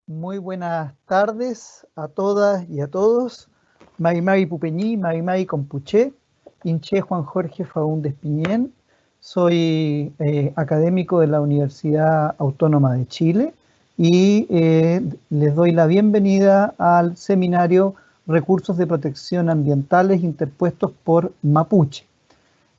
Muy buenas tardes a todas y a todos. Maimai Pupeñí, Maimai Compuché, Inché Juan Jorge Faúndez Piñén. Soy académico de la Universidad Autónoma de Chile y les doy la bienvenida al seminario Recursos de Protección Ambientales interpuestos por Mapuche.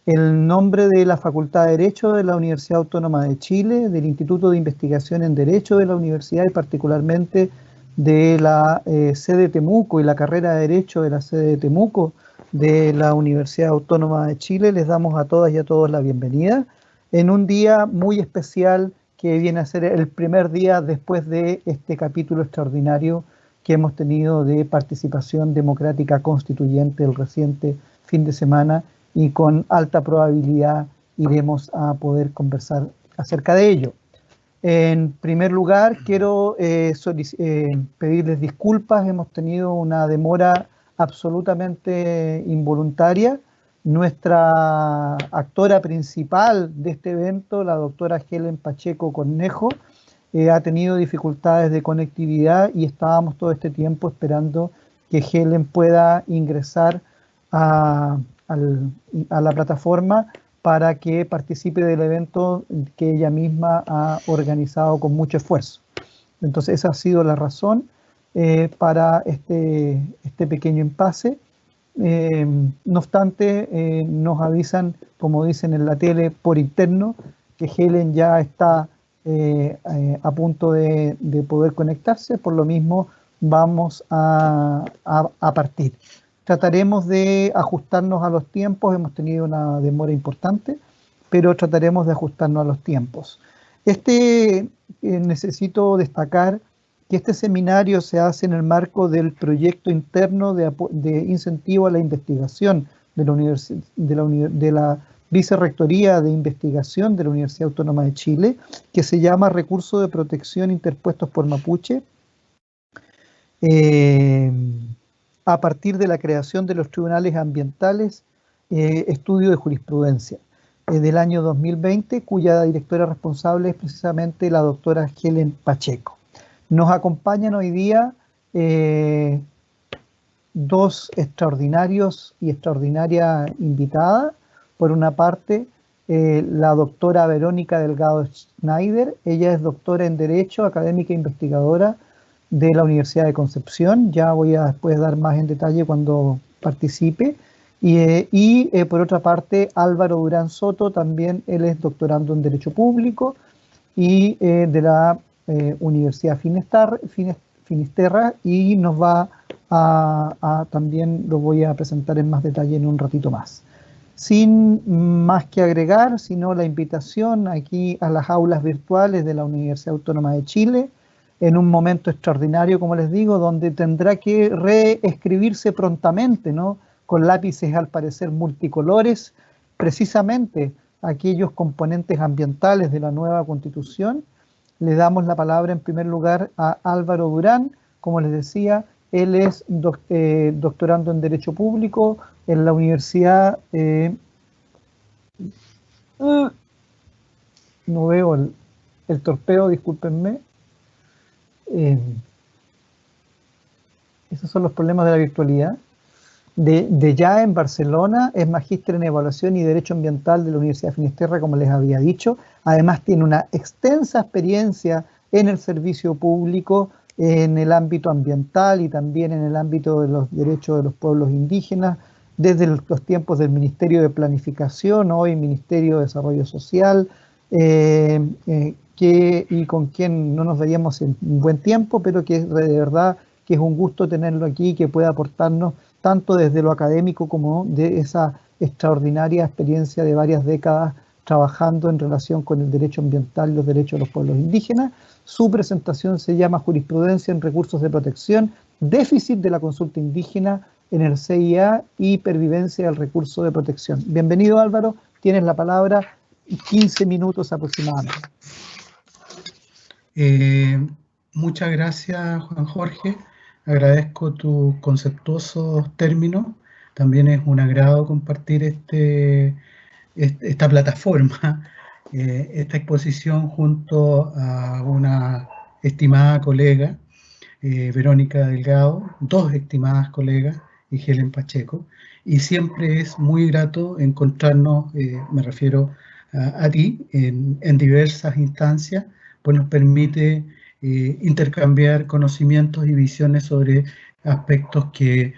El nombre de la Facultad de Derecho de la Universidad Autónoma de Chile, del Instituto de Investigación en Derecho de la Universidad y particularmente de la sede de Temuco y la carrera de Derecho de la sede de Temuco de la Universidad Autónoma de Chile, les damos a todas y a todos la bienvenida en un día muy especial que viene a ser el primer día después de este capítulo extraordinario que hemos tenido de participación democrática constituyente el reciente fin de semana, y con alta probabilidad iremos a poder conversar acerca de ello. En primer lugar, quiero pedirles disculpas, hemos tenido una demora absolutamente involuntaria. Nuestra actora principal de este evento, la doctora Helen Pacheco Cornejo, ha tenido dificultades de conectividad y estábamos todo este tiempo esperando que Helen pueda ingresar a la plataforma para que participe del evento que ella misma ha organizado con mucho esfuerzo. Entonces esa ha sido la razón para este pequeño impasse. No obstante, nos avisan, como dicen en la tele, por interno, que Helen ya está a punto de poder conectarse, por lo mismo vamos a partir. Trataremos de ajustarnos a los tiempos, hemos tenido una demora importante, pero trataremos de ajustarnos a los tiempos. Necesito destacar que este seminario se hace en el marco del proyecto interno de incentivo a la investigación de la Vicerrectoría de Investigación de la Universidad Autónoma de Chile, que se llama Recursos de Protección Interpuestos por Mapuche, a partir de la creación de los tribunales ambientales, estudio de jurisprudencia del año 2020, cuya directora responsable es precisamente la doctora Helen Pacheco. Nos acompañan hoy día dos extraordinarios y extraordinaria invitada. Por una parte, la doctora Verónica Delgado Schneider, ella es doctora en Derecho, académica e investigadora de la Universidad de Concepción. Ya voy a después dar más en detalle cuando participe. Y por otra parte, Álvaro Durán Soto, también él es doctorando en Derecho Público y de la Universidad Finisterra, y nos va también lo voy a presentar en más detalle en un ratito más. Sin más que agregar, sino la invitación aquí a las aulas virtuales de la Universidad Autónoma de Chile, en un momento extraordinario, como les digo, donde tendrá que reescribirse prontamente, ¿no?, con lápices al parecer multicolores, precisamente aquellos componentes ambientales de la nueva Constitución. Le damos la palabra en primer lugar a Álvaro Durán. Como les decía, él es doctorando en Derecho Público en la Universidad... no veo el torpeo, discúlpenme. Esos son los problemas de la virtualidad. De ya en Barcelona, es magíster en Evaluación y Derecho Ambiental de la Universidad Finisterra, como les había dicho. Además tiene una extensa experiencia en el servicio público, en el ámbito ambiental y también en el ámbito de los derechos de los pueblos indígenas, desde los tiempos del Ministerio de Planificación, hoy Ministerio de Desarrollo Social, y con quien no nos veíamos en un buen tiempo, pero que de verdad que es un gusto tenerlo aquí, que pueda aportarnos tanto desde lo académico como de esa extraordinaria experiencia de varias décadas trabajando en relación con el derecho ambiental y los derechos de los pueblos indígenas. Su presentación se llama Jurisprudencia en Recursos de Protección, Déficit de la Consulta Indígena en el CIA y Pervivencia del Recurso de Protección. Bienvenido, Álvaro, tienes la palabra, 15 minutos aproximadamente. Muchas gracias, Juan Jorge. Agradezco tus conceptuosos términos También es un agrado compartir esta plataforma, esta exposición junto a una estimada colega, Verónica Delgado, dos estimadas colegas y Helen Pacheco, y siempre es muy grato encontrarnos, me refiero a ti, en diversas instancias, pues nos permite intercambiar conocimientos y visiones sobre aspectos que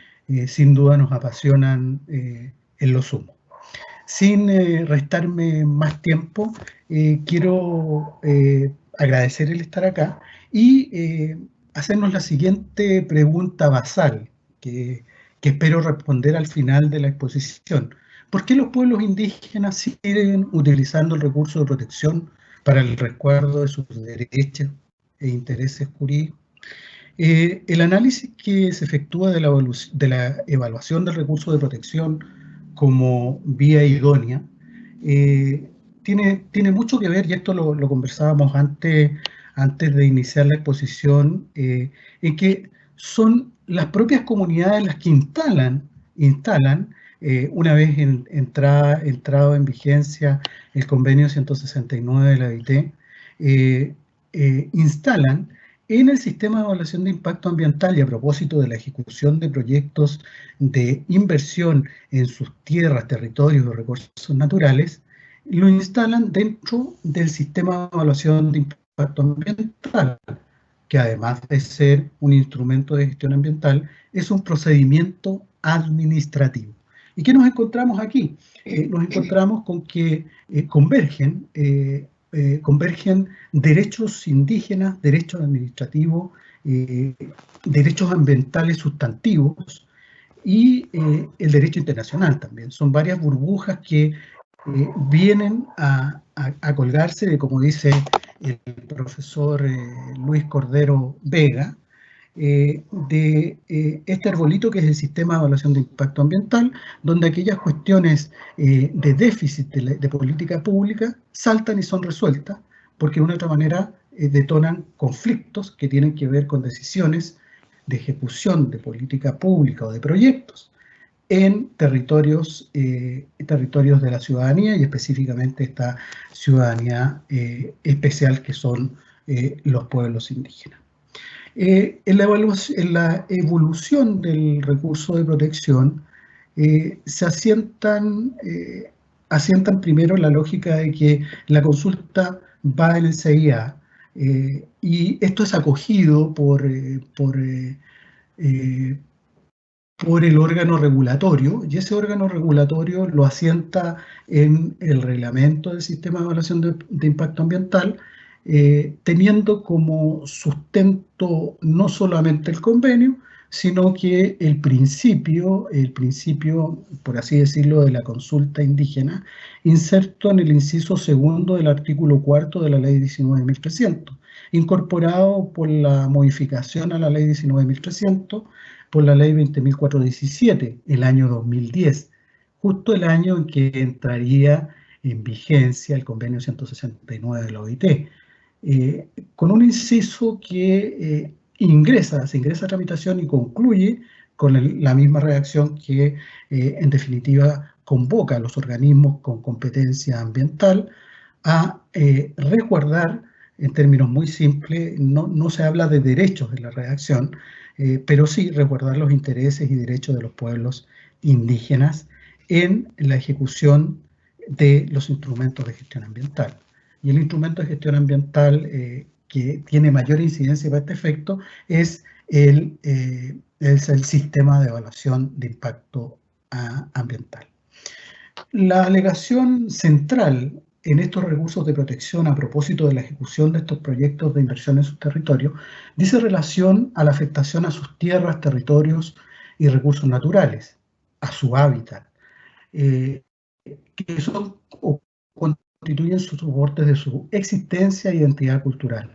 sin duda nos apasionan en lo sumo. Sin restarme más tiempo, quiero agradecer el estar acá y hacernos la siguiente pregunta basal, que espero responder al final de la exposición. ¿Por qué los pueblos indígenas siguen utilizando el recurso de protección para el resguardo de sus derechos e intereses jurídicos? El análisis que se efectúa de la evaluación del recurso de protección como vía idónea tiene mucho que ver, y esto lo conversábamos antes de iniciar la exposición, en que son las propias comunidades las que instalan una vez entrado en vigencia el convenio 169 de la OIT, instalan en el sistema de evaluación de impacto ambiental, y a propósito de la ejecución de proyectos de inversión en sus tierras, territorios o recursos naturales, lo instalan dentro del sistema de evaluación de impacto ambiental, que además de ser un instrumento de gestión ambiental, es un procedimiento administrativo. ¿Y qué nos encontramos aquí? Nos encontramos con que convergen derechos indígenas, derechos administrativos, derechos ambientales sustantivos y el derecho internacional también. Son varias burbujas que vienen a colgarse de, como dice el profesor Luis Cordero Vega, de este arbolito que es el sistema de evaluación de impacto ambiental, donde aquellas cuestiones de déficit de política pública saltan y son resueltas, porque de una otra manera detonan conflictos que tienen que ver con decisiones de ejecución de política pública o de proyectos en territorios de la ciudadanía, y específicamente esta ciudadanía especial que son los pueblos indígenas. En la evolución del recurso de protección se asientan primero la lógica de que la consulta va en el CIA, y esto es acogido por el órgano regulatorio, y ese órgano regulatorio lo asienta en el reglamento del sistema de evaluación de impacto ambiental, teniendo como sustento no solamente el convenio, sino que el principio, por así decirlo, de la consulta indígena, inserto en el inciso segundo del artículo cuarto de la ley 19.300, incorporado por la modificación a la ley 19.300, por la ley 20.417, el año 2010, justo el año en que entraría en vigencia el convenio 169 de la OIT, con un inciso que se ingresa a tramitación y concluye con la misma redacción que en definitiva convoca a los organismos con competencia ambiental a resguardar, en términos muy simples, no se habla de derechos en la redacción, pero sí resguardar los intereses y derechos de los pueblos indígenas en la ejecución de los instrumentos de gestión ambiental. Y el instrumento de gestión ambiental que tiene mayor incidencia para este efecto es el sistema de evaluación de impacto ambiental. La alegación central en estos recursos de protección a propósito de la ejecución de estos proyectos de inversión en sus territorios dice relación a la afectación a sus tierras, territorios y recursos naturales, a su hábitat, que son o constituyen sus soportes de su existencia e identidad cultural.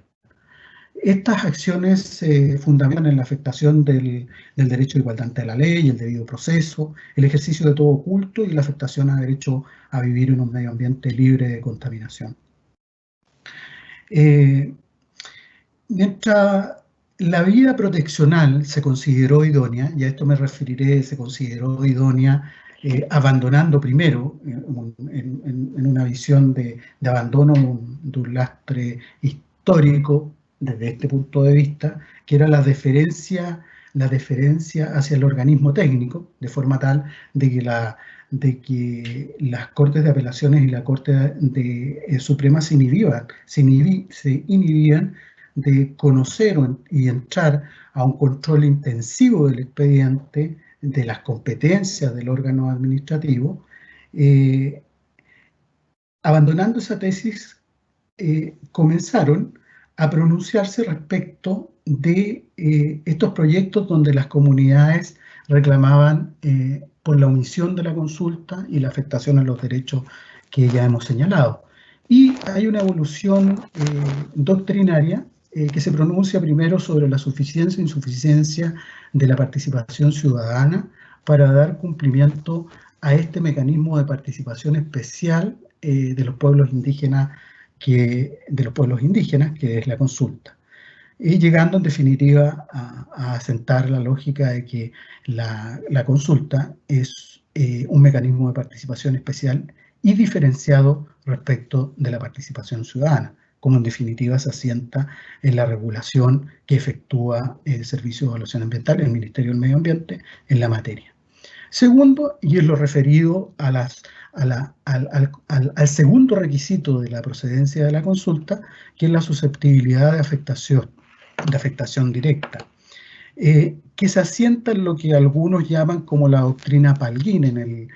Estas acciones se fundamentan en la afectación del derecho de igualdad ante la ley, el debido proceso, el ejercicio de todo culto y la afectación al derecho a vivir en un medio ambiente libre de contaminación. Mientras la medida proteccional se consideró idónea, y a esto me referiré, se consideró idónea abandonando primero, en una visión de abandono de un lastre histórico desde este punto de vista, que era la deferencia hacia el organismo técnico, de forma tal de que las Cortes de Apelaciones y la Corte Suprema se inhibían de conocer y entrar a un control intensivo del expediente, de las competencias del órgano administrativo. Abandonando esa tesis, comenzaron a pronunciarse respecto de estos proyectos donde las comunidades reclamaban por la omisión de la consulta y la afectación a los derechos que ya hemos señalado. Y hay una evolución doctrinaria que se pronuncia primero sobre la suficiencia e insuficiencia de la participación ciudadana para dar cumplimiento a este mecanismo de participación especial de los pueblos indígenas, que es la consulta. Y llegando en definitiva a asentar la lógica de que la consulta es un mecanismo de participación especial y diferenciado respecto de la participación ciudadana, como en definitiva se asienta en la regulación que efectúa el Servicio de Evaluación Ambiental, el Ministerio del Medio Ambiente, en la materia. Segundo, y es lo referido al segundo requisito de la procedencia de la consulta, que es la susceptibilidad de afectación directa, que se asienta en lo que algunos llaman como la doctrina Palguín, en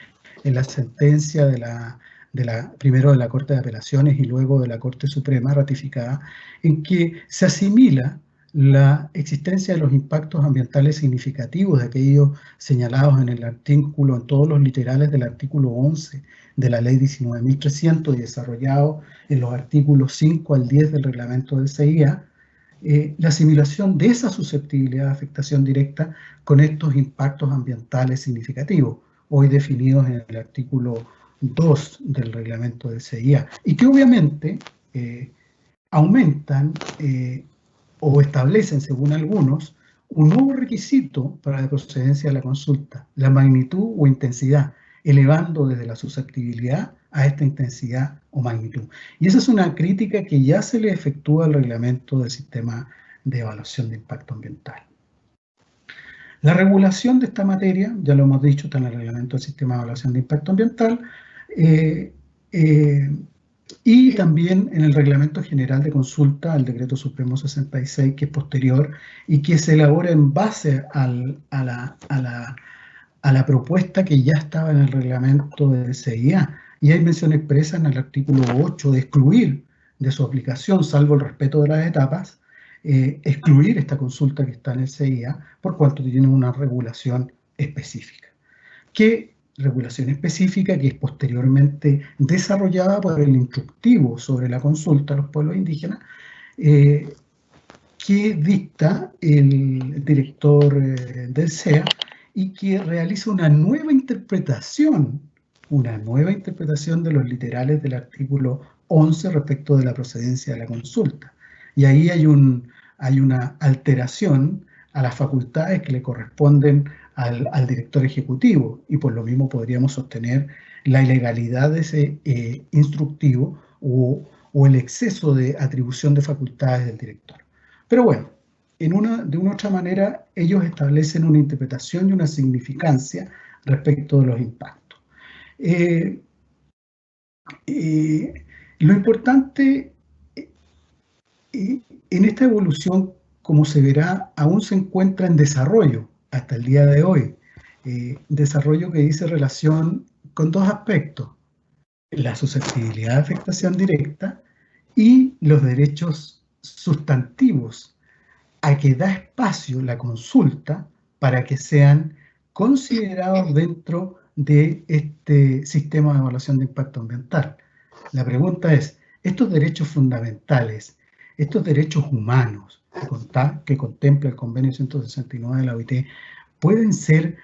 la sentencia primero de la Corte de Apelaciones y luego de la Corte Suprema ratificada, en que se asimila la existencia de los impactos ambientales significativos de aquellos señalados en el artículo, en todos los literales del artículo 11 de la Ley 19.300 y desarrollado en los artículos 5 al 10 del reglamento del CIA, la asimilación de esa susceptibilidad de afectación directa con estos impactos ambientales significativos, hoy definidos en el artículo 2 del reglamento del CIA, y que obviamente aumentan o establecen, según algunos, un nuevo requisito para la procedencia de la consulta, la magnitud o intensidad, elevando desde la susceptibilidad a esta intensidad o magnitud. Y esa es una crítica que ya se le efectúa al reglamento del sistema de evaluación de impacto ambiental. La regulación de esta materia, ya lo hemos dicho, está en el reglamento del sistema de evaluación de impacto ambiental, y también en el Reglamento General de Consulta, al Decreto Supremo 66, que es posterior y que se elabora en base a la propuesta que ya estaba en el reglamento del CIA. Y hay mención expresa en el artículo 8 de excluir de su aplicación, salvo el respeto de las etapas, excluir esta consulta que está en el CIA, por cuanto tiene una regulación específica. Regulación específica que es posteriormente desarrollada por el instructivo sobre la consulta a los pueblos indígenas, que dicta el director del CEA y que realiza una nueva interpretación de los literales del artículo 11 respecto de la procedencia de la consulta. Y ahí hay una alteración a las facultades que le corresponden al director ejecutivo, y por lo mismo podríamos sostener la ilegalidad de ese instructivo o el exceso de atribución de facultades del director. Pero bueno, de una otra manera, ellos establecen una interpretación y una significancia respecto de los impactos. Lo importante en esta evolución, como se verá, aún se encuentra en desarrollo hasta el día de hoy. Desarrollo que dice relación con dos aspectos: la susceptibilidad de afectación directa y los derechos sustantivos a que da espacio la consulta para que sean considerados dentro de este sistema de evaluación de impacto ambiental. La pregunta es, ¿estos derechos fundamentales, estos derechos humanos que contempla el convenio 169 de la OIT, pueden ser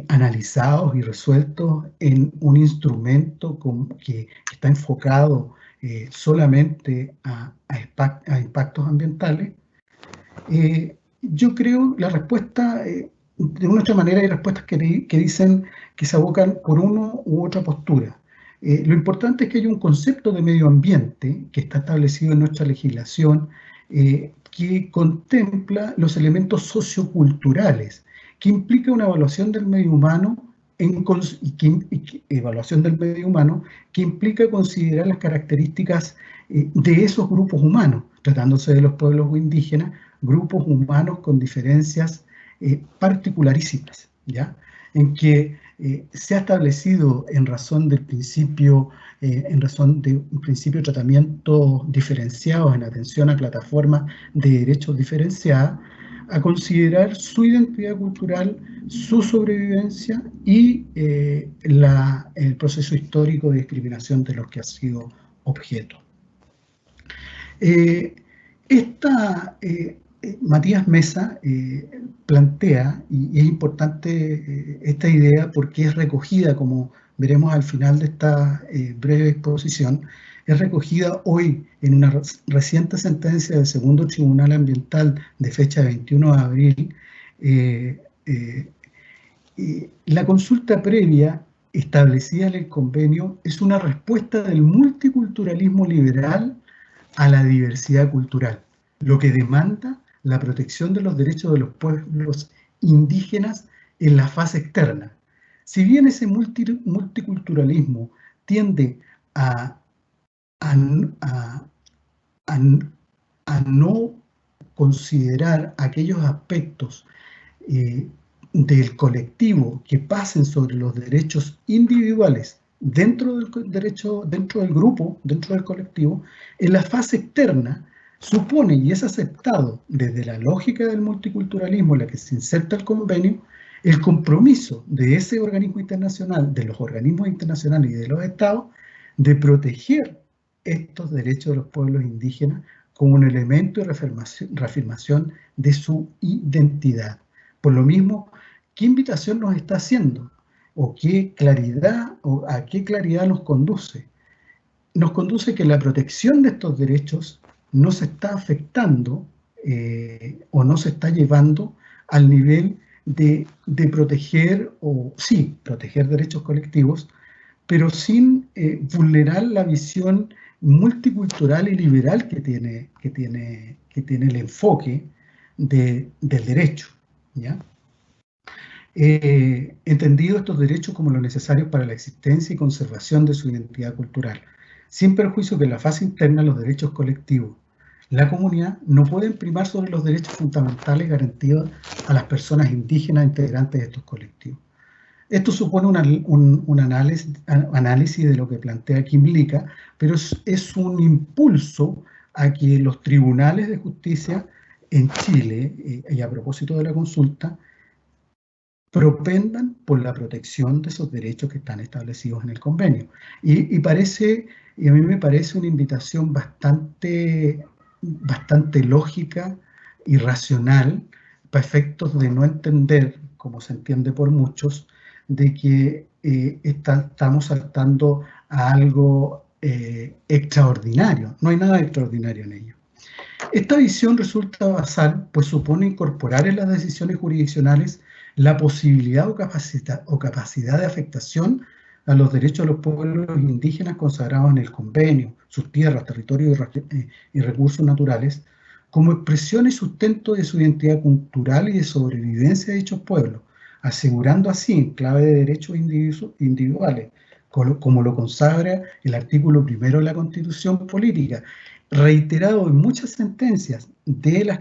analizados y resueltos en un instrumento que está enfocado solamente a impactos ambientales? Yo creo la respuesta, de una u otra manera hay respuestas que dicen que se abocan por uno u otra postura. Lo importante es que hay un concepto de medio ambiente que está establecido en nuestra legislación, que contempla los elementos socioculturales, que implica una evaluación del medio humano evaluación del medio humano que implica considerar las características de esos grupos humanos, tratándose de los pueblos indígenas, grupos humanos con diferencias particularísimas, ¿ya? En que se ha establecido en razón del principio, en razón de un principio de tratamiento diferenciado en atención a plataformas de derechos diferenciadas, a considerar su identidad cultural, su sobrevivencia y el proceso histórico de discriminación de los que ha sido objeto. Matías Mesa plantea, y es importante esta idea porque es recogida, como veremos al final de esta breve exposición, es recogida hoy en una reciente sentencia del Segundo Tribunal Ambiental de fecha 21 de abril. La consulta previa establecida en el convenio es una respuesta del multiculturalismo liberal a la diversidad cultural, lo que demanda la protección de los derechos de los pueblos indígenas en la fase externa. Si bien ese multiculturalismo tiende a no considerar aquellos aspectos del colectivo que pasen sobre los derechos individuales dentro del grupo, dentro del colectivo, en la fase externa supone y es aceptado desde la lógica del multiculturalismo en la que se inserta el convenio, el compromiso de ese organismo internacional, de los organismos internacionales y de los estados, de proteger estos derechos de los pueblos indígenas como un elemento de reafirmación de su identidad. Por lo mismo, ¿qué invitación nos está haciendo? ¿O qué claridad, o a qué claridad nos conduce? Nos conduce que la protección de estos derechos no se está afectando o no se está llevando al nivel de proteger, o sí, proteger derechos colectivos, pero sin vulnerar la visión multicultural y liberal que tiene el enfoque del derecho, ¿ya? Entendido estos derechos como los necesarios para la existencia y conservación de su identidad cultural, sin perjuicio que en la fase interna los derechos colectivos. La comunidad no puede primar sobre los derechos fundamentales garantidos a las personas indígenas integrantes de estos colectivos. Esto supone un análisis de lo que plantea Quimblica, pero es un impulso a que los tribunales de justicia en Chile, y a propósito de la consulta, propendan por la protección de esos derechos que están establecidos en el convenio. Y a mí me parece una invitación bastante lógica y racional para efectos de no entender, como se entiende por muchos, de que estamos saltando a algo extraordinario. No hay nada extraordinario en ello. Esta visión resulta basal, pues supone incorporar en las decisiones jurisdiccionales la posibilidad o capacidad de afectación a los derechos de los pueblos indígenas consagrados en el convenio, sus tierras, territorios y recursos naturales, como expresión y sustento de su identidad cultural y de sobrevivencia de dichos pueblos, asegurando así, en clave de derechos individuales, como lo consagra el artículo 1 de la Constitución Política, reiterado en muchas sentencias de las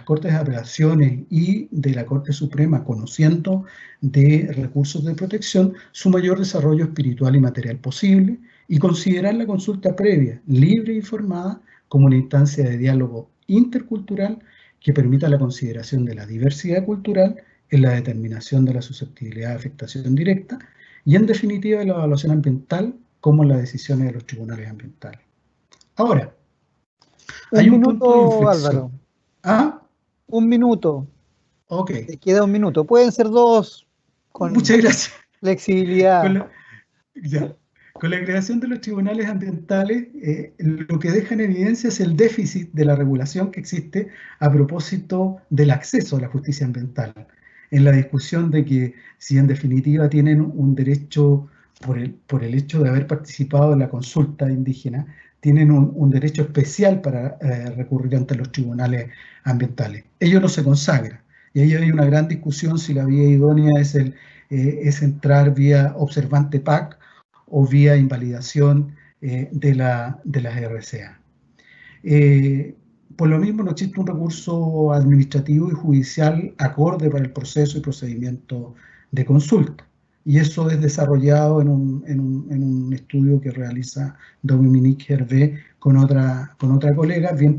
Cortes de Apelaciones y de la Corte Suprema, conociendo de recursos de protección, su mayor desarrollo espiritual y material posible, y considerar la consulta previa, libre e informada, como una instancia de diálogo intercultural que permita la consideración de la diversidad cultural en la determinación de la susceptibilidad de afectación directa y, en definitiva, la evaluación ambiental como en las decisiones de los tribunales ambientales. Ahora, hay un punto de inflexión. Álvaro. ¿Ah? Un minuto. Ok. Te queda un minuto. Pueden ser dos. Muchas gracias. Flexibilidad. Con la creación de los tribunales ambientales, lo que deja en evidencia es el déficit de la regulación que existe a propósito del acceso a la justicia ambiental. En la discusión de que si en definitiva tienen un derecho, por el hecho de haber participado en la consulta indígena, tienen un derecho especial para recurrir ante los tribunales ambientales. Ello no se consagra. Y ahí hay una gran discusión si la vía idónea es entrar vía observante PAC o vía invalidación de las RCA. Por lo mismo, no existe un recurso administrativo y judicial acorde para el proceso y procedimiento de consulta. Y eso es desarrollado en un estudio que realiza Dominique Hervé con otra colega, bien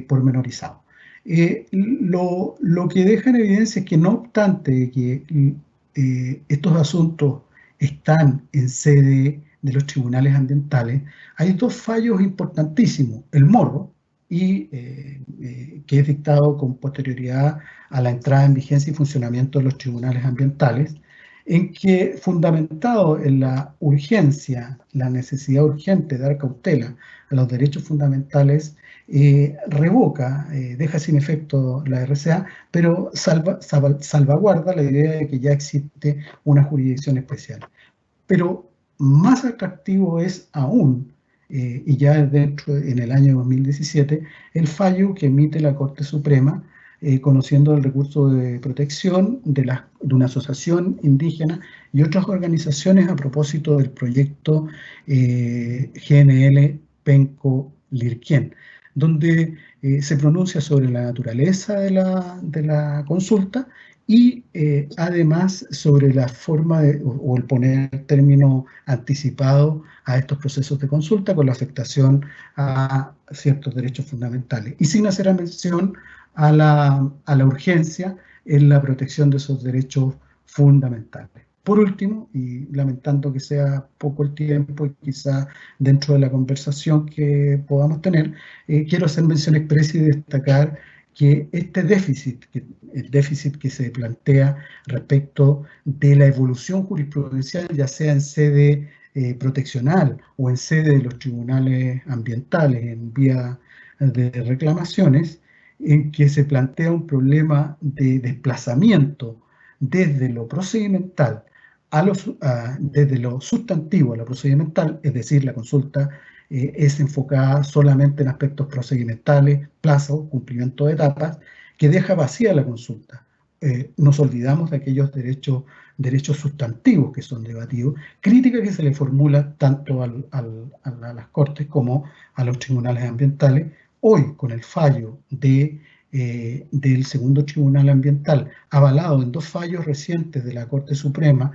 pormenorizado. Lo que deja en evidencia es que no obstante que estos asuntos están en sede de los tribunales ambientales, hay dos fallos importantísimos. El morro, que es dictado con posterioridad a la entrada en vigencia y funcionamiento de los tribunales ambientales, en que, fundamentado en la urgencia, la necesidad urgente de dar cautela a los derechos fundamentales, revoca, deja sin efecto la RCA, pero salvaguarda la idea de que ya existe una jurisdicción especial. Pero más atractivo es aún, y ya en el año 2017, el fallo que emite la Corte Suprema, conociendo el recurso de protección de una asociación indígena y otras organizaciones a propósito del proyecto GNL Penco Lirquén, donde se pronuncia sobre la naturaleza de la consulta y además sobre la forma o el poner término anticipado a estos procesos de consulta con la afectación a ciertos derechos fundamentales y sin hacer mención a la urgencia en la protección de esos derechos fundamentales. Por último, y lamentando que sea poco el tiempo y quizá dentro de la conversación que podamos tener, quiero hacer mención expresa y destacar que este déficit, el déficit que se plantea respecto de la evolución jurisprudencial, ya sea en sede proteccional o en sede de los tribunales ambientales en vía de reclamaciones, en que se plantea un problema de desplazamiento desde lo procedimental desde lo sustantivo a lo procedimental, es decir, la consulta es enfocada solamente en aspectos procedimentales, plazo, cumplimiento de etapas, que deja vacía la consulta. Nos olvidamos de aquellos derechos sustantivos que son debatidos, crítica que se le formula tanto a las Cortes como a los tribunales ambientales. Hoy, con el fallo del segundo tribunal ambiental, avalado en dos fallos recientes de la Corte Suprema,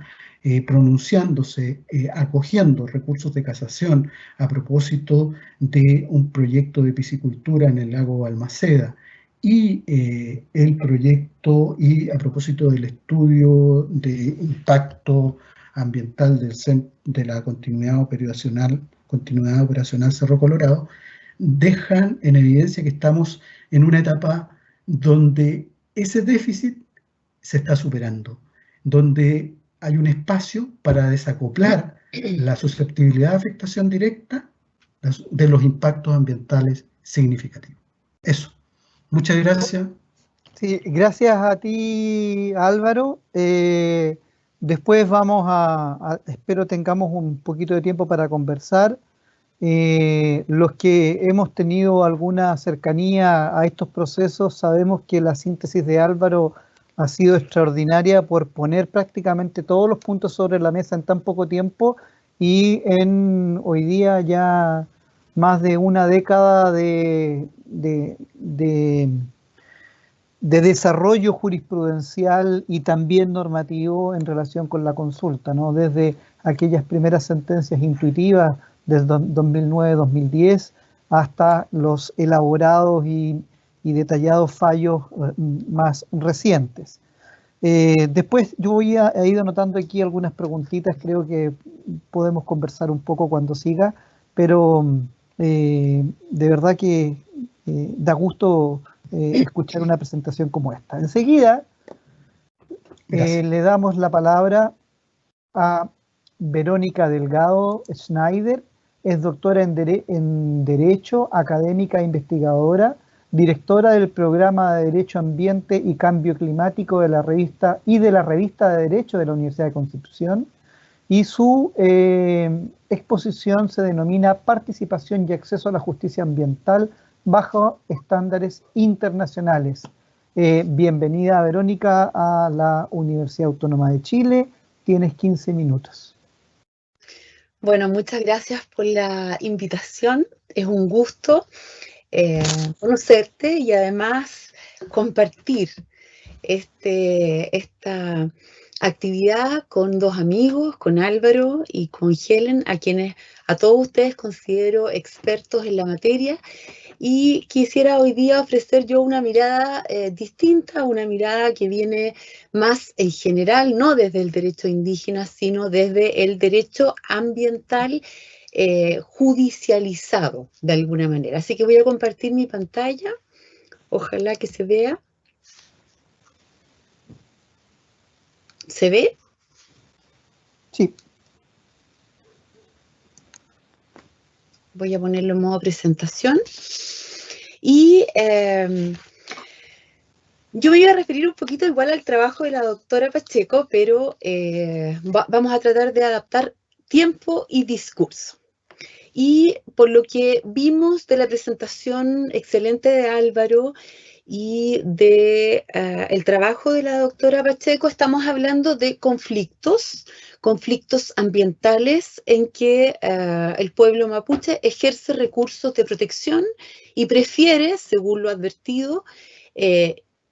pronunciándose, acogiendo recursos de casación a propósito de un proyecto de piscicultura en el lago Balmaceda y el proyecto y a propósito del estudio de impacto ambiental de la continuidad operacional Cerro Colorado, dejan en evidencia que estamos en una etapa donde ese déficit se está superando, donde hay un espacio para desacoplar la susceptibilidad de afectación directa de los impactos ambientales significativos. Eso. Muchas gracias. Sí, gracias a ti, Álvaro. Después espero tengamos un poquito de tiempo para conversar. Los que hemos tenido alguna cercanía a estos procesos sabemos que la síntesis de Álvaro ha sido extraordinaria por poner prácticamente todos los puntos sobre la mesa en tan poco tiempo y hoy día ya más de una década de desarrollo jurisprudencial y también normativo en relación con la consulta, ¿no? Desde aquellas primeras sentencias intuitivas del 2009-2010 hasta los elaborados y detallados fallos más recientes. Después yo he ido anotando aquí algunas preguntitas, creo que podemos conversar un poco cuando siga, pero de verdad que da gusto escuchar una presentación como esta. Enseguida le damos la palabra a Verónica Delgado Schneider es doctora en Derecho, académica e investigadora, directora del programa de Derecho Ambiente y Cambio Climático de la revista de Derecho de la Universidad de Concepción, y su exposición se denomina Participación y Acceso a la Justicia Ambiental bajo estándares internacionales. Bienvenida, Verónica, a la Universidad Autónoma de Chile. Tienes 15 minutos. Bueno, muchas gracias por la invitación. Es un gusto conocerte y además compartir esta actividad con dos amigos, con Álvaro y con Helen, a todos ustedes considero expertos en la materia, y quisiera hoy día ofrecer yo una mirada distinta, una mirada que viene más en general, no desde el derecho indígena, sino desde el derecho ambiental judicializado, de alguna manera. Así que voy a compartir mi pantalla, ojalá que se vea. ¿Se ve? Sí. Voy a ponerlo en modo presentación. Y yo me iba a referir un poquito igual al trabajo de la doctora Pacheco, pero vamos a tratar de adaptar tiempo y discurso. Y por lo que vimos de la presentación excelente de Álvaro y de el trabajo de la doctora Pacheco, estamos hablando de conflictos ambientales en que el pueblo mapuche ejerce recursos de protección y prefiere, según lo advertido,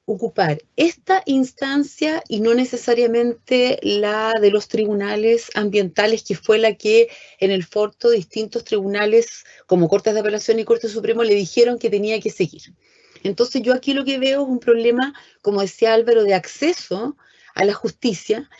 ocupar esta instancia y no necesariamente la de los tribunales ambientales, que fue la que en el fondo distintos tribunales como Cortes de Apelación y Corte Supremo le dijeron que tenía que seguir. Entonces yo aquí lo que veo es un problema, como decía Álvaro, de acceso a la justicia,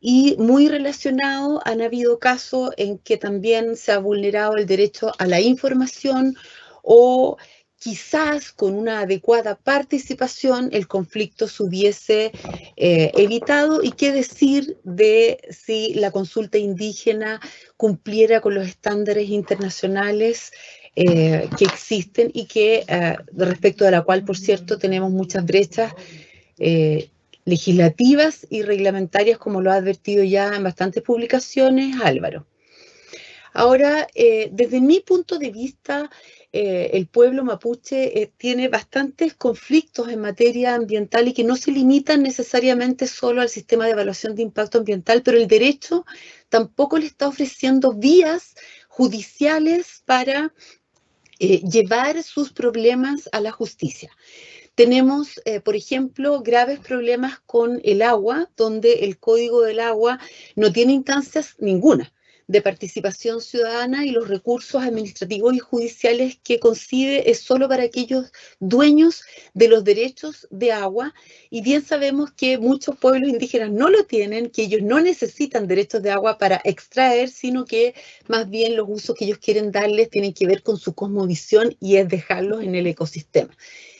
y muy relacionado, han habido casos en que también se ha vulnerado el derecho a la información, o quizás con una adecuada participación el conflicto se hubiese evitado. Y qué decir de si la consulta indígena cumpliera con los estándares internacionales que existen y que respecto de la cual, por cierto, tenemos muchas brechas legislativas y reglamentarias, como lo ha advertido ya en bastantes publicaciones Álvaro. Ahora, desde mi punto de vista, el pueblo mapuche tiene bastantes conflictos en materia ambiental y que no se limitan necesariamente solo al sistema de evaluación de impacto ambiental, pero el derecho tampoco le está ofreciendo vías judiciales para llevar sus problemas a la justicia. Tenemos, por ejemplo, graves problemas con el agua, donde el Código del Agua no tiene instancias ninguna de participación ciudadana, y los recursos administrativos y judiciales que concibe es solo para aquellos dueños de los derechos de agua, y bien sabemos que muchos pueblos indígenas no lo tienen, que ellos no necesitan derechos de agua para extraer, sino que más bien los usos que ellos quieren darles tienen que ver con su cosmovisión y es dejarlos en el ecosistema.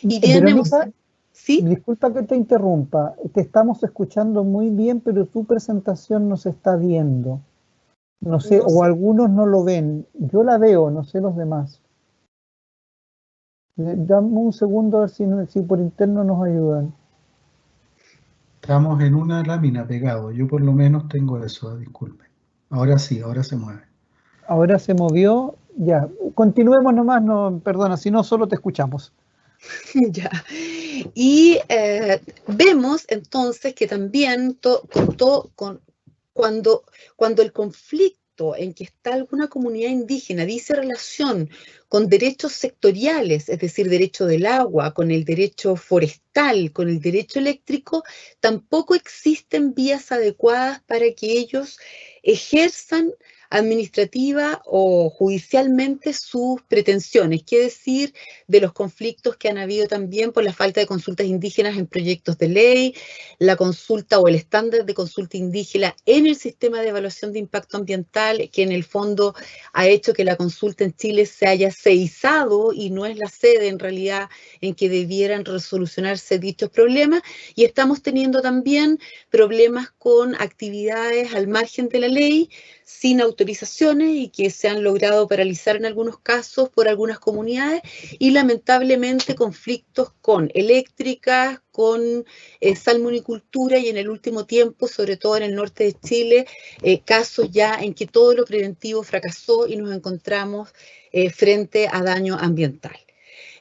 Y bien, Verónica, ¿sí? Disculpa que te interrumpa, te estamos escuchando muy bien, pero tu presentación no se está viendo. No sé, o algunos no lo ven. Yo la veo, no sé los demás. Dame un segundo a ver si por interno nos ayudan. Estamos en una lámina pegado. Yo por lo menos tengo eso, disculpe. Ahora sí, ahora se mueve. Ahora se movió. Ya, continuemos nomás, no, perdona, si no solo te escuchamos. Ya. Y vemos entonces que también cuando el conflicto en que está alguna comunidad indígena dice relación con derechos sectoriales, es decir, derecho del agua, con el derecho forestal, con el derecho eléctrico, tampoco existen vías adecuadas para que ellos ejerzan administrativa o judicialmente sus pretensiones, qué decir de los conflictos que han habido también por la falta de consultas indígenas en proyectos de ley, la consulta o el estándar de consulta indígena en el sistema de evaluación de impacto ambiental, que en el fondo ha hecho que la consulta en Chile se haya ceizado y no es la sede en realidad en que debieran resolucionarse dichos problemas, y estamos teniendo también problemas con actividades al margen de la ley, sin autorizaciones y que se han logrado paralizar en algunos casos por algunas comunidades, y lamentablemente conflictos con eléctricas, con salmonicultura y en el último tiempo, sobre todo en el norte de Chile, casos ya en que todo lo preventivo fracasó y nos encontramos frente a daño ambiental.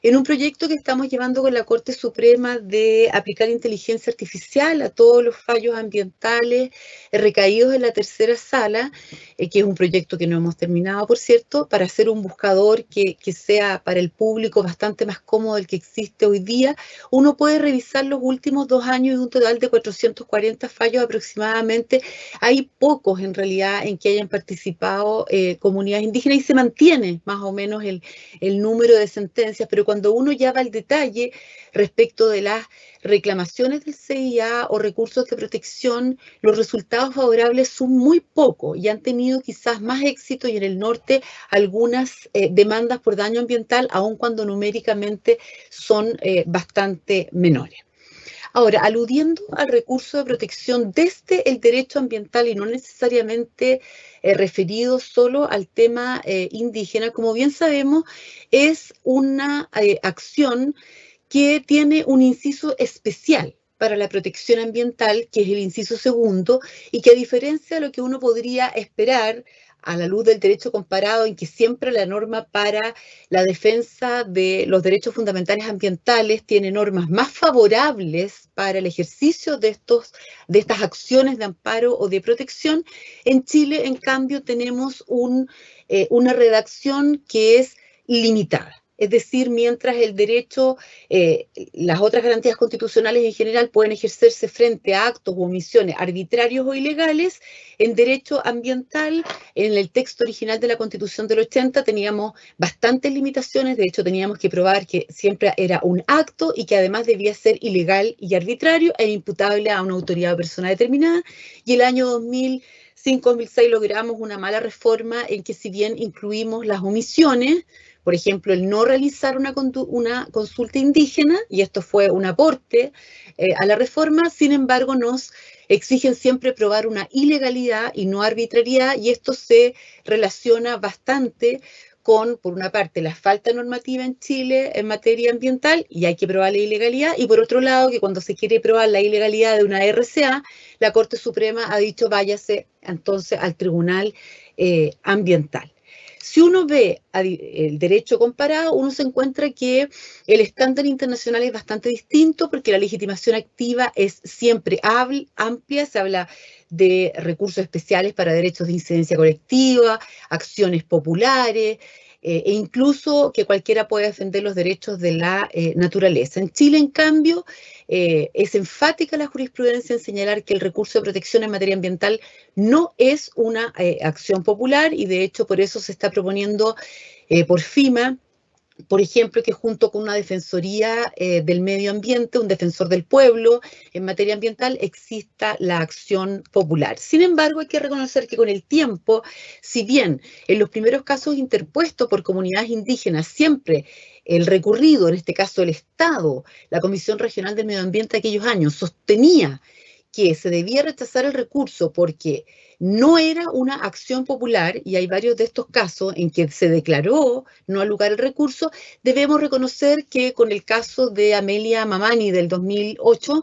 En un proyecto que estamos llevando con la Corte Suprema de aplicar inteligencia artificial a todos los fallos ambientales recaídos en la tercera sala, que es un proyecto que no hemos terminado, por cierto, para hacer un buscador que sea para el público bastante más cómodo del que existe hoy día. Uno puede revisar los últimos 2 años y un total de 440 fallos aproximadamente. Hay pocos en realidad en que hayan participado comunidades indígenas y se mantiene más o menos el número de sentencias, pero cuando uno ya va al detalle respecto de las reclamaciones del CIA o recursos de protección, los resultados favorables son muy pocos y han tenido quizás más éxito, y en el norte algunas demandas por daño ambiental, aun cuando numéricamente son bastante menores. Ahora, aludiendo al recurso de protección desde el derecho ambiental y no necesariamente referido solo al tema indígena, como bien sabemos, es una acción que tiene un inciso especial para la protección ambiental, que es el inciso segundo, y que a diferencia de lo que uno podría esperar a la luz del derecho comparado, en que siempre la norma para la defensa de los derechos fundamentales ambientales tiene normas más favorables para el ejercicio de estas acciones de amparo o de protección, en Chile, en cambio, tenemos una redacción que es limitada. Es decir, mientras el derecho, las otras garantías constitucionales en general pueden ejercerse frente a actos u omisiones arbitrarios o ilegales, en derecho ambiental, en el texto original de la Constitución del 80 teníamos bastantes limitaciones. De hecho teníamos que probar que siempre era un acto y que además debía ser ilegal y arbitrario e imputable a una autoridad o persona determinada, y el año 2005-2006 logramos una mala reforma en que, si bien incluimos las omisiones, por ejemplo, el no realizar una consulta indígena, y esto fue un aporte a la reforma, sin embargo nos exigen siempre probar una ilegalidad y no arbitrariedad, y esto se relaciona bastante con, por una parte, la falta normativa en Chile en materia ambiental, y hay que probar la ilegalidad, y por otro lado, que cuando se quiere probar la ilegalidad de una RCA, la Corte Suprema ha dicho váyase entonces al Tribunal Ambiental. Si uno ve el derecho comparado, uno se encuentra que el estándar internacional es bastante distinto, porque la legitimación activa es siempre amplia. Se habla de recursos especiales para derechos de incidencia colectiva, acciones populares, e incluso que cualquiera puede defender los derechos de la naturaleza. En Chile, en cambio, es enfática la jurisprudencia en señalar que el recurso de protección en materia ambiental no es una acción popular, y de hecho por eso se está proponiendo por FEMA, por ejemplo, que junto con una defensoría del medio ambiente, un defensor del pueblo en materia ambiental, exista la acción popular. Sin embargo, hay que reconocer que con el tiempo, si bien en los primeros casos interpuestos por comunidades indígenas siempre el recurrido, en este caso el Estado, la Comisión Regional del Medio Ambiente de aquellos años, sostenía que se debía rechazar el recurso porque no era una acción popular, y hay varios de estos casos en que se declaró no al lugar el recurso, debemos reconocer que con el caso de Amelia Mamani del 2008,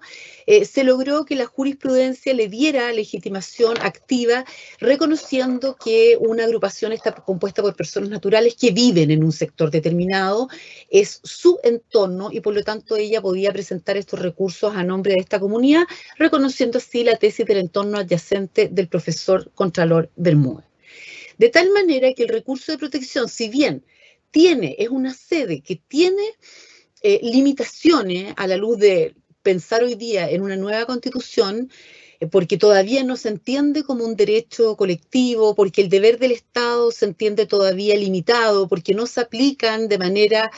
se logró que la jurisprudencia le diera legitimación activa, reconociendo que una agrupación está compuesta por personas naturales que viven en un sector determinado, es su entorno, y por lo tanto ella podía presentar estos recursos a nombre de esta comunidad, reconociendo así la tesis del entorno adyacente del profesor Contralor Bermúdez. De tal manera que el recurso de protección, si bien es una sede que tiene limitaciones a la luz de pensar hoy día en una nueva constitución, porque todavía no se entiende como un derecho colectivo, porque el deber del Estado se entiende todavía limitado, porque no se aplican de manera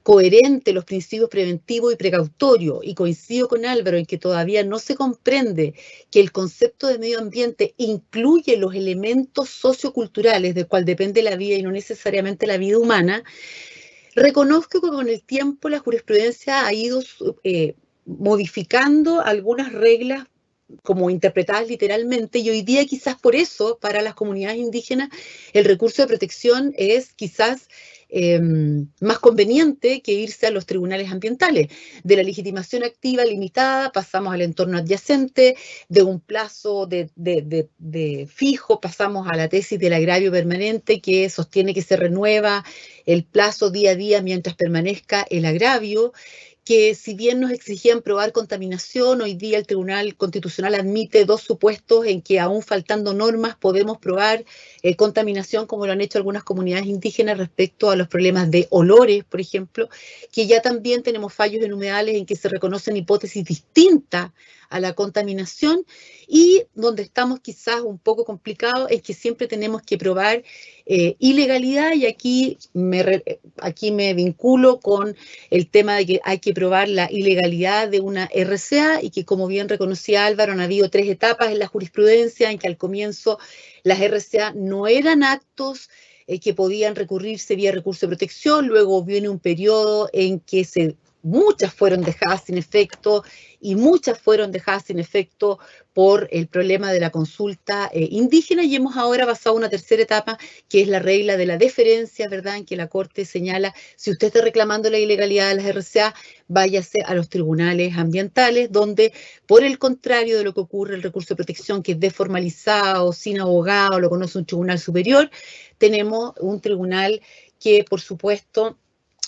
coherente los principios preventivos y precautorios. Y coincido con Álvaro en que todavía no se comprende que el concepto de medio ambiente incluye los elementos socioculturales del cual depende la vida y no necesariamente la vida humana. Reconozco que con el tiempo la jurisprudencia ha ido modificando algunas reglas como interpretadas literalmente, y hoy día quizás por eso para las comunidades indígenas el recurso de protección es quizás más conveniente que irse a los tribunales ambientales. De la legitimación activa limitada pasamos al entorno adyacente, de un plazo de fijo pasamos a la tesis del agravio permanente que sostiene que se renueva el plazo día a día mientras permanezca el agravio, que si bien nos exigían probar contaminación, hoy día el Tribunal Constitucional admite dos supuestos en que aún faltando normas podemos probar contaminación, como lo han hecho algunas comunidades indígenas respecto a los problemas de olores, por ejemplo, que ya también tenemos fallos en humedales en que se reconocen hipótesis distintas a la contaminación, y donde estamos quizás un poco complicados es que siempre tenemos que probar ilegalidad, y aquí me vinculo con el tema de que hay que probar la ilegalidad de una RCA, y que, como bien reconocía Álvaro, han habido 3 etapas en la jurisprudencia en que al comienzo las RCA no eran actos que podían recurrirse vía recurso de protección, luego viene un periodo en que muchas fueron dejadas sin efecto, y muchas fueron dejadas sin efecto por el problema de la consulta indígena, y hemos ahora pasado a una tercera etapa, que es la regla de la deferencia, ¿verdad?, en que la Corte señala, si usted está reclamando la ilegalidad de las RCA, váyase a los tribunales ambientales, donde, por el contrario de lo que ocurre el recurso de protección, que es desformalizado, sin abogado, lo conoce un tribunal superior, tenemos un tribunal que, por supuesto,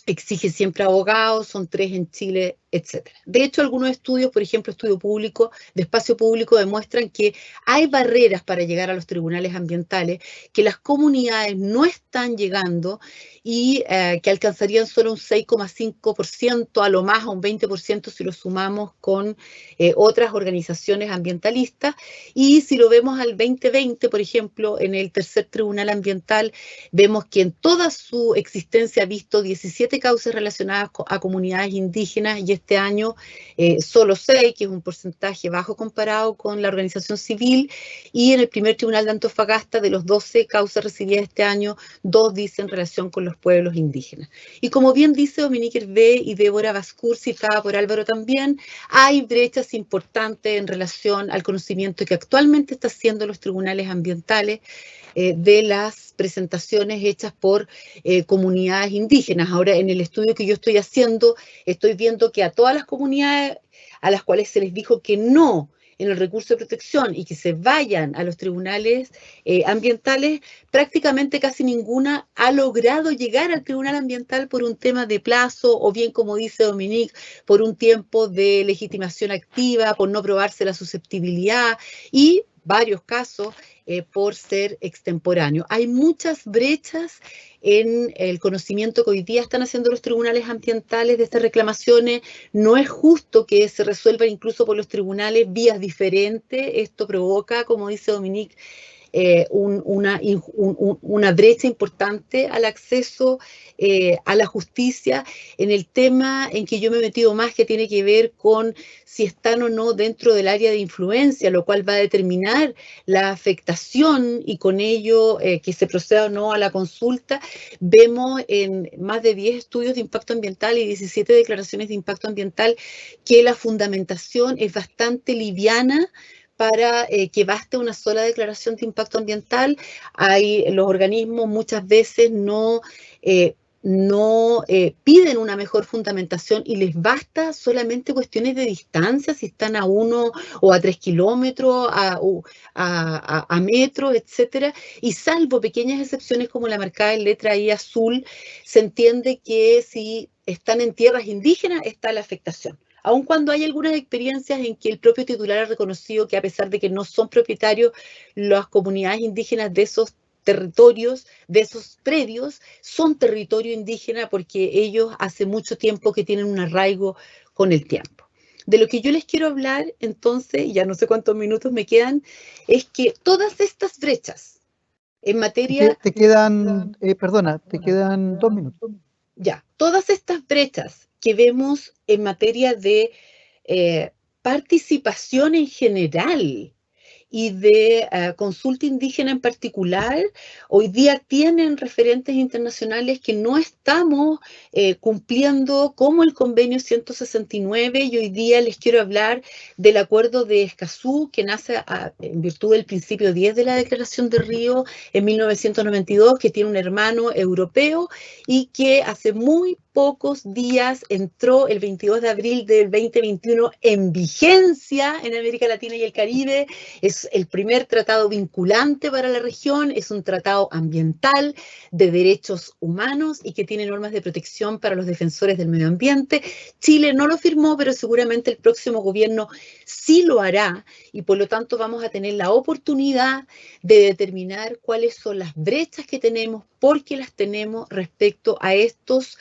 exige siempre abogados, son 3 en Chile, etc. De hecho, algunos estudios, por ejemplo, estudio público, de espacio público, demuestran que hay barreras para llegar a los tribunales ambientales, que las comunidades no están llegando, y que alcanzarían solo un 6,5%, a lo más a un 20% si lo sumamos con otras organizaciones ambientalistas. Y si lo vemos al 2020, por ejemplo, en el tercer tribunal ambiental, vemos que en toda su existencia ha visto 17 causas relacionadas a comunidades indígenas, y este año solo 6, que es un porcentaje bajo comparado con la organización civil, y en el primer tribunal de Antofagasta, de los 12 causas recibidas este año, 2 dicen relación con los pueblos indígenas. Y como bien dice Dominique Hervé y Débora Bascour, citada por Álvaro también, hay brechas importantes en relación al conocimiento que actualmente está haciendo los tribunales ambientales de las presentaciones hechas por comunidades indígenas. Ahora, en el estudio que yo estoy haciendo, estoy viendo que a todas las comunidades a las cuales se les dijo que no en el recurso de protección y que se vayan a los tribunales ambientales, prácticamente casi ninguna ha logrado llegar al tribunal ambiental por un tema de plazo, o bien, como dice Dominique, por un tiempo de legitimación activa, por no probarse la susceptibilidad, y varios casos por ser extemporáneo. Hay muchas brechas en el conocimiento que hoy día están haciendo los tribunales ambientales de estas reclamaciones. No es justo que se resuelvan incluso por los tribunales vías diferentes. Esto provoca, como dice Dominique, una brecha importante al acceso a la justicia, en el tema en que yo me he metido más, que tiene que ver con si están o no dentro del área de influencia, lo cual va a determinar la afectación y con ello que se proceda o no a la consulta. Vemos en más de 10 estudios de impacto ambiental y 17 declaraciones de impacto ambiental que la fundamentación es bastante liviana para que baste una sola declaración de impacto ambiental. Los organismos muchas veces no piden una mejor fundamentación y les basta solamente cuestiones de distancia, si están a 1 o a 3 kilómetros, a metros, etcétera. Y salvo pequeñas excepciones como la marcada en letra I azul, se entiende que si están en tierras indígenas está la afectación. Aun cuando hay algunas experiencias en que el propio titular ha reconocido que, a pesar de que no son propietarios, las comunidades indígenas de esos territorios, de esos predios, son territorio indígena porque ellos hace mucho tiempo que tienen un arraigo con el tiempo. De lo que yo les quiero hablar, entonces, ya no sé cuántos minutos me quedan, es que todas estas brechas en materia... Te quedan, perdona, te quedan 2 minutos. Ya, todas estas brechas que vemos en materia de participación en general y de consulta indígena en particular, hoy día tienen referentes internacionales que no estamos cumpliendo como el convenio 169, y hoy día les quiero hablar del acuerdo de Escazú, que nace en virtud del principio 10 de la Declaración de Río en 1992, que tiene un hermano europeo y que hace muy pocos días entró el 22 de abril del 2021 en vigencia en América Latina y el Caribe. Es el primer tratado vinculante para la región, es un tratado ambiental de derechos humanos y que tiene normas de protección para los defensores del medio ambiente. Chile no lo firmó, pero seguramente el próximo gobierno sí lo hará, y por lo tanto vamos a tener la oportunidad de determinar cuáles son las brechas que tenemos, por qué las tenemos respecto a estos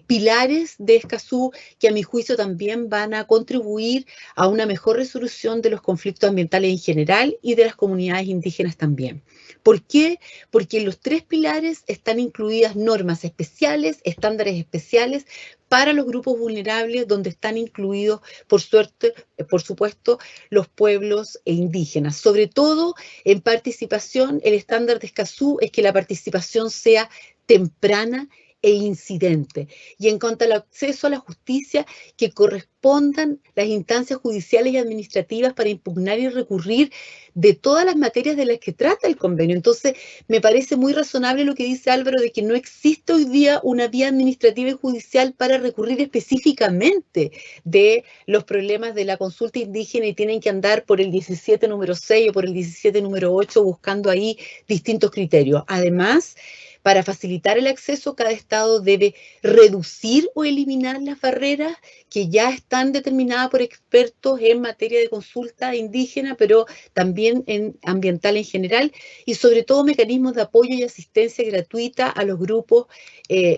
pilares de Escazú, que a mi juicio también van a contribuir a una mejor resolución de los conflictos ambientales en general y de las comunidades indígenas también. ¿Por qué? Porque en los 3 pilares están incluidas normas especiales, estándares especiales para los grupos vulnerables, donde están incluidos, por supuesto, los pueblos indígenas. Sobre todo en participación, el estándar de Escazú es que la participación sea temprana e incidente. Y en cuanto al acceso a la justicia, que correspondan las instancias judiciales y administrativas para impugnar y recurrir de todas las materias de las que trata el convenio. Entonces, me parece muy razonable lo que dice Álvaro, de que no existe hoy día una vía administrativa y judicial para recurrir específicamente de los problemas de la consulta indígena, y tienen que andar por el 17 número 6 o por el 17 número 8 buscando ahí distintos criterios. Además, para facilitar el acceso, cada estado debe reducir o eliminar las barreras que ya están determinadas por expertos en materia de consulta indígena, pero también en ambiental en general, y sobre todo mecanismos de apoyo y asistencia gratuita a los grupos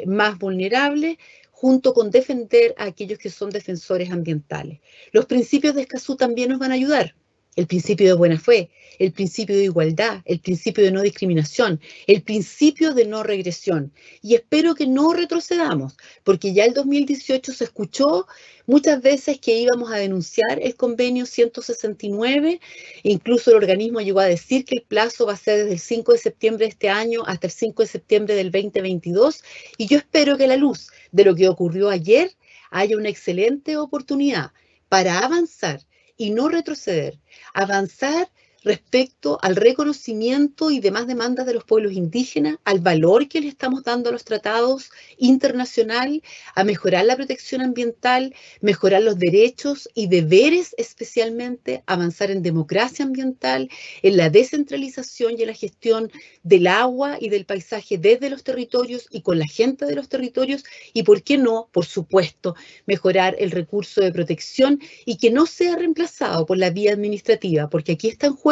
más vulnerables, junto con defender a aquellos que son defensores ambientales. Los principios de Escazú también nos van a ayudar. El principio de buena fe, el principio de igualdad, el principio de no discriminación, el principio de no regresión. Y espero que no retrocedamos, porque ya el 2018 se escuchó muchas veces que íbamos a denunciar el convenio 169, incluso el organismo llegó a decir que el plazo va a ser desde el 5 de septiembre de este año hasta el 5 de septiembre del 2022, y yo espero que a la luz de lo que ocurrió ayer haya una excelente oportunidad para avanzar y no retroceder, avanzar respecto al reconocimiento y demás demandas de los pueblos indígenas, al valor que le estamos dando a los tratados internacionales, a mejorar la protección ambiental, mejorar los derechos y deberes, especialmente avanzar en democracia ambiental, en la descentralización y en la gestión del agua y del paisaje desde los territorios y con la gente de los territorios, y por qué no, por supuesto, mejorar el recurso de protección y que no sea reemplazado por la vía administrativa, porque aquí está en juego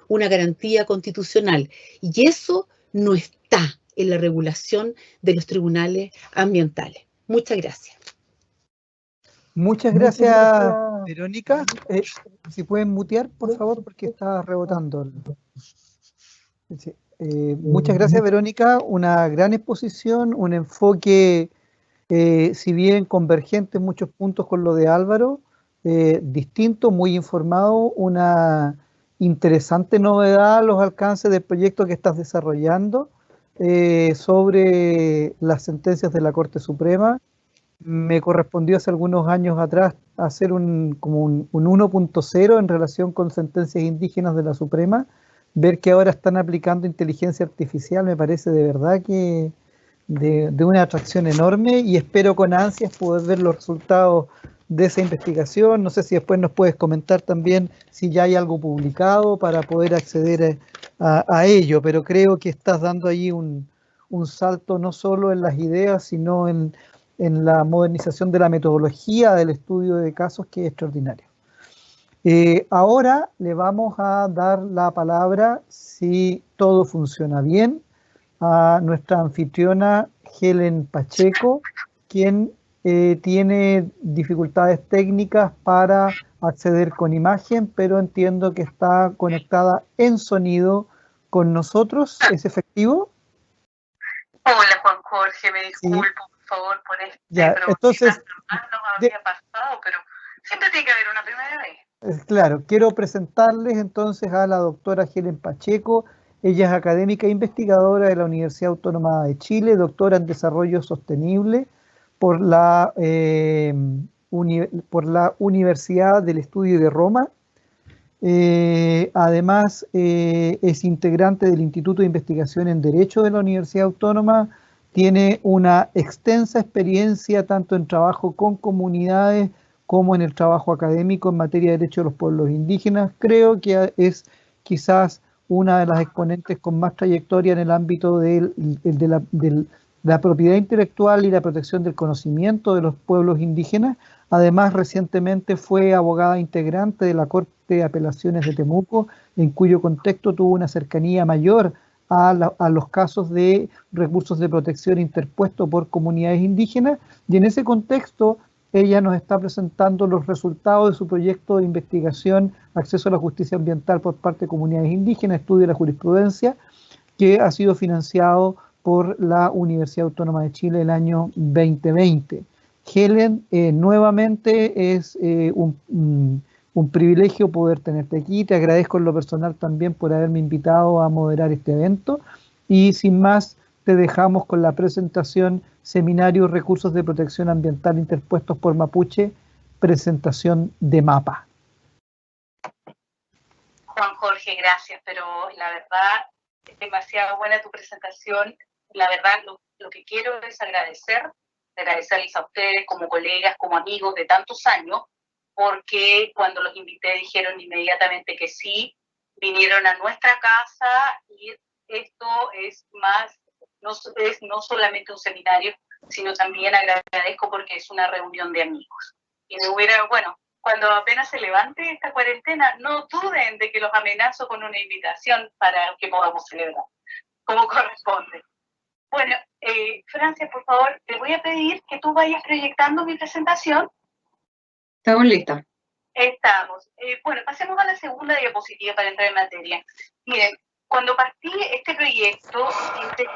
una garantía constitucional, y eso no está en la regulación de los tribunales ambientales. Muchas gracias. Muchas gracias, Verónica. Si pueden mutear, por favor, porque está rebotando. Muchas gracias, Verónica. Una gran exposición, un enfoque, si bien convergente en muchos puntos con lo de Álvaro, distinto, muy informado, una interesante novedad a los alcances del proyecto que estás desarrollando sobre las sentencias de la Corte Suprema. Me correspondió hace algunos años atrás hacer como un 1.0 en relación con sentencias indígenas de la Suprema. Ver que ahora están aplicando inteligencia artificial me parece de verdad que de una atracción enorme, y espero con ansias poder ver los resultados de esa investigación. No sé si después nos puedes comentar también si ya hay algo publicado para poder acceder a ello, pero creo que estás dando ahí un salto no solo en las ideas, sino en la modernización de la metodología del estudio de casos, que es extraordinario. Ahora le vamos a dar la palabra, si todo funciona bien, a nuestra anfitriona Helen Pacheco, quien tiene dificultades técnicas para acceder con imagen, pero entiendo que está conectada en sonido con nosotros. ¿Es efectivo? Hola Juan Jorge, me disculpo Sí. por favor por este Ya, problema, entonces, nos había pasado, pero siempre tiene que haber una primera vez. claro, quiero presentarles entonces a la doctora Helen Pacheco. Ella es académica e investigadora de la Universidad Autónoma de Chile, doctora en Desarrollo Sostenible por por la Universidad del Estudio de Roma. Además, es integrante del Instituto de Investigación en Derecho de la Universidad Autónoma. Tiene una extensa experiencia tanto en trabajo con comunidades como en el trabajo académico en materia de derechos de los pueblos indígenas. Creo que es quizás una de las exponentes con más trayectoria en el ámbito de la propiedad intelectual y la protección del conocimiento de los pueblos indígenas. Además, recientemente fue abogada integrante de la Corte de Apelaciones de Temuco, en cuyo contexto tuvo una cercanía mayor a los casos de recursos de protección interpuestos por comunidades indígenas, y en ese contexto ella nos está presentando los resultados de su proyecto de investigación Acceso a la Justicia Ambiental por parte de comunidades indígenas, estudio de la jurisprudencia, que ha sido financiado por la Universidad Autónoma de Chile el año 2020. Helen, nuevamente es un privilegio poder tenerte aquí. Te agradezco en lo personal también por haberme invitado a moderar este evento. Y sin más, te dejamos con la presentación Seminario Recursos de Protección Ambiental Interpuestos por Mapuche, presentación de MAPA. Juan Jorge, gracias, pero la verdad es demasiado buena tu presentación. La verdad, lo que quiero es agradecerles a ustedes como colegas, como amigos de tantos años, porque cuando los invité dijeron inmediatamente que sí, vinieron a nuestra casa y esto es más, no solamente un seminario, sino también agradezco porque es una reunión de amigos. Y me hubiera, bueno, cuando apenas se levante esta cuarentena, no duden de que los amenazo con una invitación para que podamos celebrar, como corresponde. Bueno, Francia, por favor, te voy a pedir que tú vayas proyectando mi presentación. Estamos listas. Estamos. Bueno, pasemos a la segunda diapositiva para entrar en materia. Miren, cuando partí este proyecto, intenté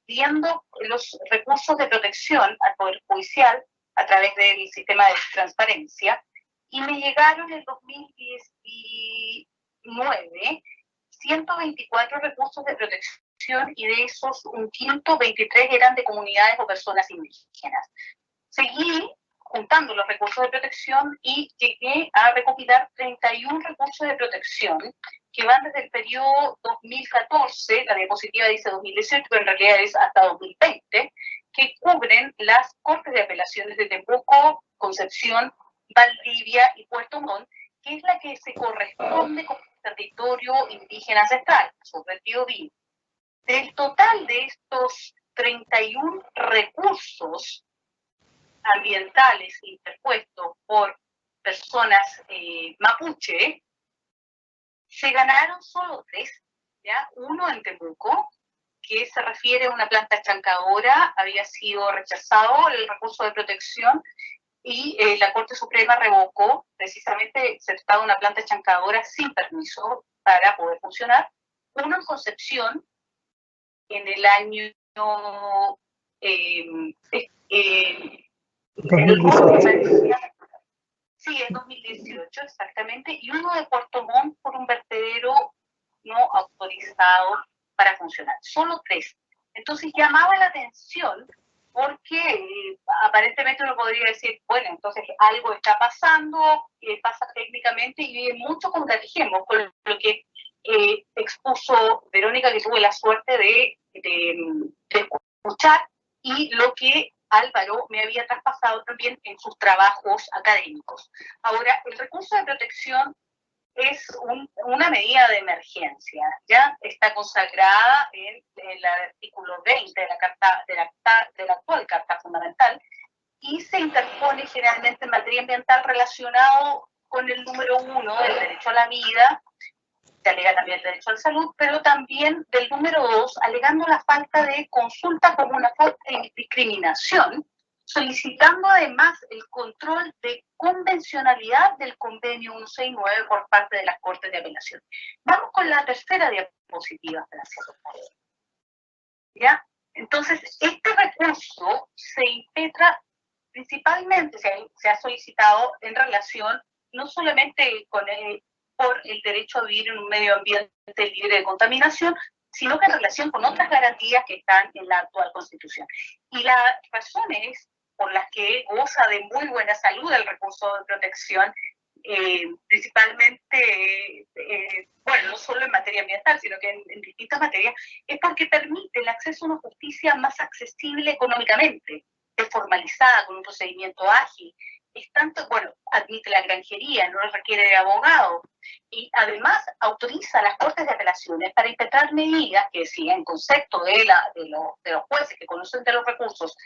viendo los recursos de protección al Poder Judicial a través del sistema de transparencia, y me llegaron en 2019 124 recursos de protección, y de esos un quinto, 23 eran de comunidades o personas indígenas. Seguí juntando los recursos de protección y llegué a recopilar 31 recursos de protección que van desde el periodo 2014, la diapositiva dice 2018, pero en realidad es hasta 2020, que cubren las Cortes de Apelaciones de Temuco, Concepción, Valdivia y Puerto Montt, que es la que se corresponde con el territorio indígena ancestral, su Biobío. Del total de estos 31 recursos ambientales interpuestos por personas mapuche, se ganaron solo 3, ¿ya? Uno en Temuco, que se refiere a una planta chancadora, había sido rechazado el recurso de protección y la Corte Suprema revocó, precisamente se trataba de una planta chancadora sin permiso para poder funcionar. Uno en Concepción, en el año 2018. Sí, en 2018, exactamente, y uno de Puerto Montt por un vertedero no autorizado para funcionar. Solo 3. Entonces llamaba la atención porque aparentemente uno podría decir, bueno, entonces algo está pasando, pasa técnicamente, y mucho contradijemos con lo que expuso Verónica, que tuve la suerte de escuchar, y lo que Álvaro me había traspasado también en sus trabajos académicos. Ahora, el recurso de protección es una medida de emergencia, ya está consagrada en el artículo 20 de la actual Carta Fundamental, y se interpone generalmente en materia ambiental relacionado con el número 1 del derecho a la vida. Se alega también el derecho a la salud, pero también del número 2, alegando la falta de consulta como una falta de discriminación, solicitando además el control de convencionalidad del convenio 169 por parte de las Cortes de Apelación. Vamos con la tercera diapositiva, gracias. ¿Ya? Entonces, este recurso se impetra principalmente, se ha solicitado en relación no solamente con por el derecho a vivir en un medio ambiente libre de contaminación, sino que en relación con otras garantías que están en la actual Constitución. Y las razones por las que goza de muy buena salud el recurso de protección, principalmente, bueno, no solo en materia ambiental, sino que en distintas materias, es porque permite el acceso a una justicia más accesible económicamente, desformalizada, con un procedimiento ágil. Es tanto, bueno, admite la granjería, no requiere de abogado, y además autoriza a las Cortes de Apelaciones para impetrar medidas que, si en concepto de los jueces que conocen de los recursos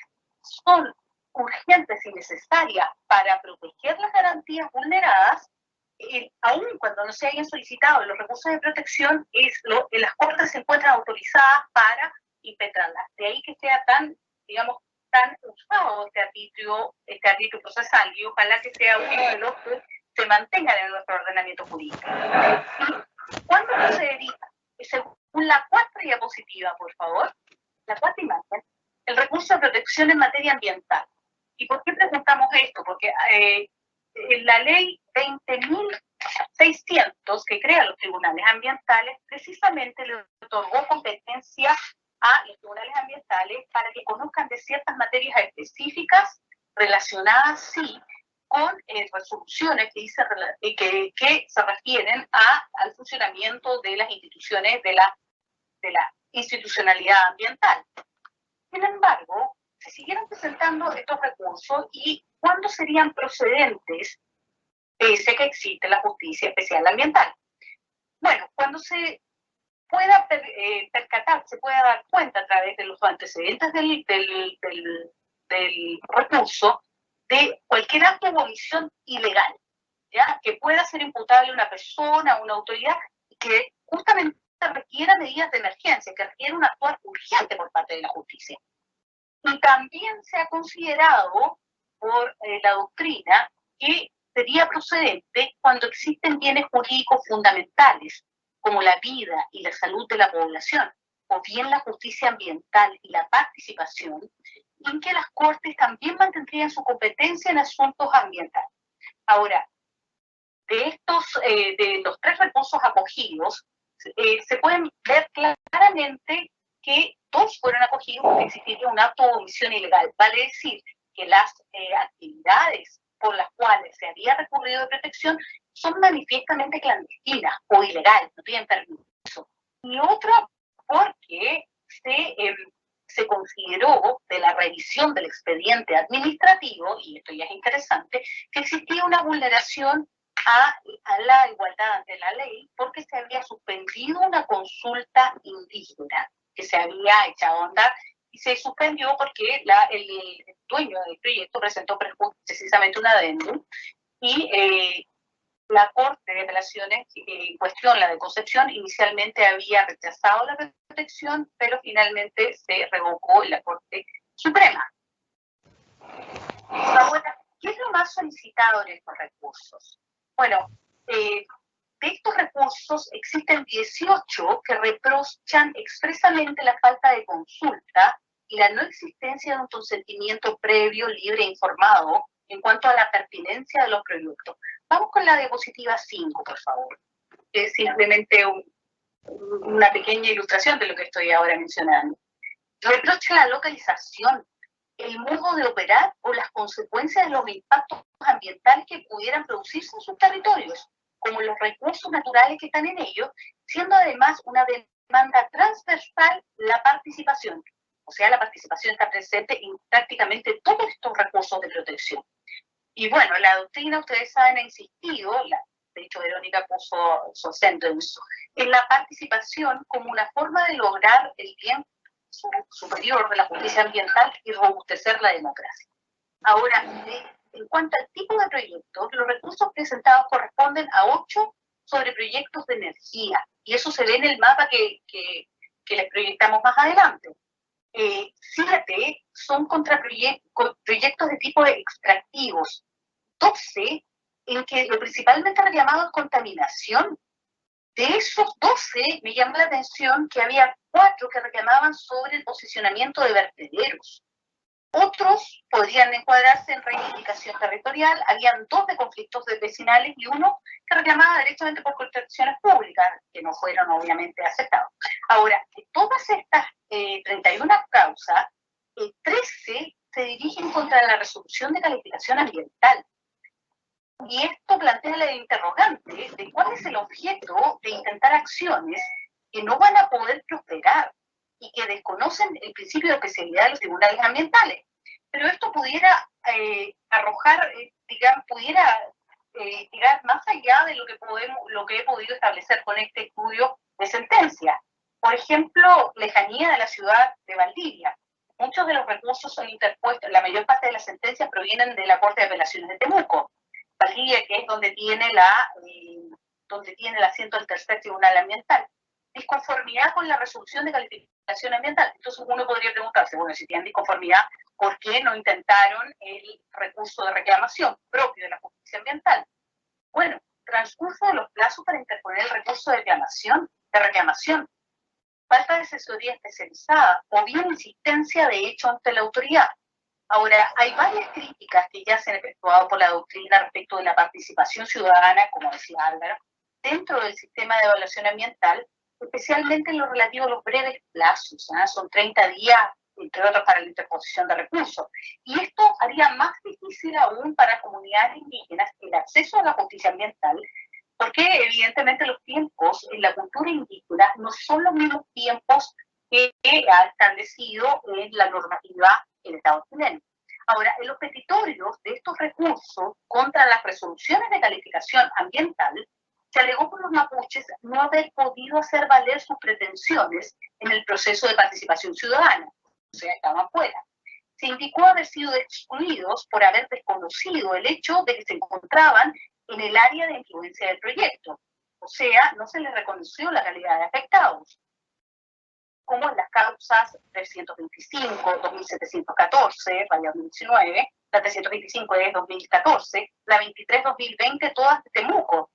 son urgentes y necesarias para proteger las garantías vulneradas, aun cuando no se hayan solicitado los recursos de protección, las Cortes se encuentran autorizadas para impetrarlas. De ahí que sea tan, digamos, tan usado este arbitrio procesal, y ojalá que sea uno de los que se mantengan en nuestro ordenamiento jurídico. ¿Y cuándo procedería? Según la cuarta diapositiva, por favor, la cuarta imagen, el recurso de protección en materia ambiental. ¿Y por qué preguntamos esto? Porque la ley 20.600, que crea los tribunales ambientales, precisamente le otorgó competencia a los tribunales ambientales para que conozcan de ciertas materias específicas relacionadas, sí, con resoluciones que se refieren al funcionamiento de las instituciones de la institucionalidad ambiental. Sin embargo, se siguieron presentando estos recursos, y ¿cuándo serían procedentes pese a que existe la justicia especial ambiental? Bueno, cuando se pueda percatar, se pueda dar cuenta a través de los antecedentes del recurso de cualquier acto de omisión ilegal, ¿ya? Que pueda ser imputable a una persona, a una autoridad, y que justamente requiera medidas de emergencia, que requiera un actuar urgente por parte de la justicia. Y también se ha considerado por la doctrina que sería procedente cuando existen bienes jurídicos fundamentales, como la vida y la salud de la población, o bien la justicia ambiental y la participación, en que las Cortes también mantendrían su competencia en asuntos ambientales. Ahora, de los tres recursos acogidos, se pueden ver claramente que dos fueron acogidos porque existiría un acto de omisión ilegal. Vale decir que las actividades por las cuales se había recurrido de protección son manifiestamente clandestinas o ilegales, no tienen permiso. Y otro porque se consideró de la revisión del expediente administrativo, y esto ya es interesante, que existía una vulneración a la igualdad ante la ley porque se había suspendido una consulta indígena que se había echado a andar, y se suspendió porque el dueño del proyecto presentó precisamente un adendum, y la Corte de Apelaciones en cuestión, la de Concepción, inicialmente había rechazado la protección, pero finalmente se revocó en la Corte Suprema. Ahora, ¿qué es lo más solicitado en estos recursos? Bueno, de estos recursos existen 18 que reprochan expresamente la falta de consulta y la no existencia de un consentimiento previo, libre e informado en cuanto a la pertinencia de los proyectos. Vamos con la diapositiva 5, por favor. Es simplemente una pequeña ilustración de lo que estoy ahora mencionando. Reprocha la localización, el modo de operar o las consecuencias de los impactos ambientales que pudieran producirse en sus territorios, como los recursos naturales que están en ellos, siendo además una demanda transversal la participación. O sea, la participación está presente en prácticamente todos estos recursos de protección. Y bueno, la doctrina, ustedes saben, ha insistido, de hecho Verónica puso su acento en eso, en la participación como una forma de lograr el bien superior de la justicia ambiental y robustecer la democracia. Ahora, en cuanto al tipo de proyectos, los recursos presentados corresponden a 8 sobre proyectos de energía, y eso se ve en el mapa que les proyectamos más adelante. 7 son contra proyectos de tipo extractivos, 12 en que lo principalmente reclamado es contaminación. De esos 12 me llama la atención que había 4 que reclamaban sobre el posicionamiento de vertederos. Otros podrían encuadrarse en reivindicación territorial, habían 2 de conflictos vecinales y 1 que reclamaba directamente por construcciones públicas, que no fueron obviamente aceptados. Ahora, de todas estas 31 causas, 13 se dirigen contra la resolución de calificación ambiental. Y esto plantea la interrogante de cuál es el objeto de intentar acciones que no van a poder prosperar y que desconocen el principio de especialidad de los tribunales ambientales. Pero esto pudiera arrojar, digamos, pudiera tirar más allá de lo que he podido establecer con este estudio de sentencia. Por ejemplo, lejanía de la ciudad de Valdivia. Muchos de los recursos son interpuestos, la mayor parte de las sentencias provienen de la Corte de Apelaciones de Temuco. Valdivia, que es donde tiene el asiento del tercer tribunal ambiental. Disconformidad con la resolución de calificación ambiental. Entonces uno podría preguntarse, bueno, si tienen disconformidad, ¿por qué no intentaron el recurso de reclamación propio de la justicia ambiental? Bueno, transcurso de los plazos para interponer el recurso de reclamación, falta de asesoría especializada o bien insistencia de hecho ante la autoridad. Ahora, hay varias críticas que ya se han efectuado por la doctrina respecto de la participación ciudadana, como decía Álvaro, dentro del sistema de evaluación ambiental, especialmente en lo relativo a los breves plazos, son 30 días, entre otros, para la interposición de recursos. Y esto haría más difícil aún para comunidades indígenas el acceso a la justicia ambiental, porque evidentemente los tiempos en la cultura indígena no son los mismos tiempos que ha establecido en la normativa el Estado chileno. Ahora, en los petitorios de estos recursos contra las resoluciones de calificación ambiental, se alegó por los mapuches no haber podido hacer valer sus pretensiones en el proceso de participación ciudadana, o sea, estaban fuera. Se indicó haber sido excluidos por haber desconocido el hecho de que se encontraban en el área de influencia del proyecto, o sea, no se les reconoció la calidad de afectados, como en las causas 325, 2714, raya 2019, la 325 es 2014, la 23, 2020, todas de Temuco.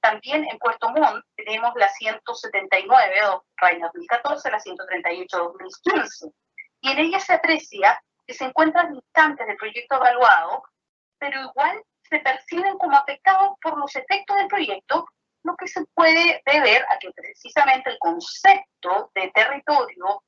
También en Puerto Montt tenemos la 179, raya 2014, la 138, 2015. Y en ella se aprecia que se encuentran instantes del proyecto evaluado, pero igual se perciben como afectados por los efectos del proyecto, lo que se puede deber a que precisamente el concepto de territorio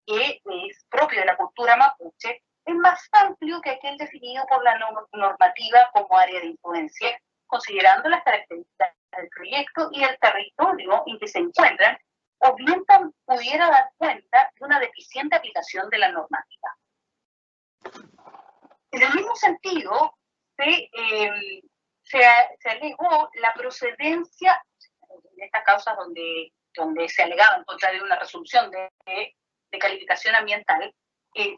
que es propio de la cultura mapuche es más amplio que aquel definido por la normativa como área de influencia, considerando las características del proyecto y el territorio en que se encuentran, o bien pudiera dar cuenta de una deficiente aplicación de la normativa. En el mismo sentido, se alegó la procedencia, en estas causas donde se alegaba en contra de una resolución de calificación ambiental,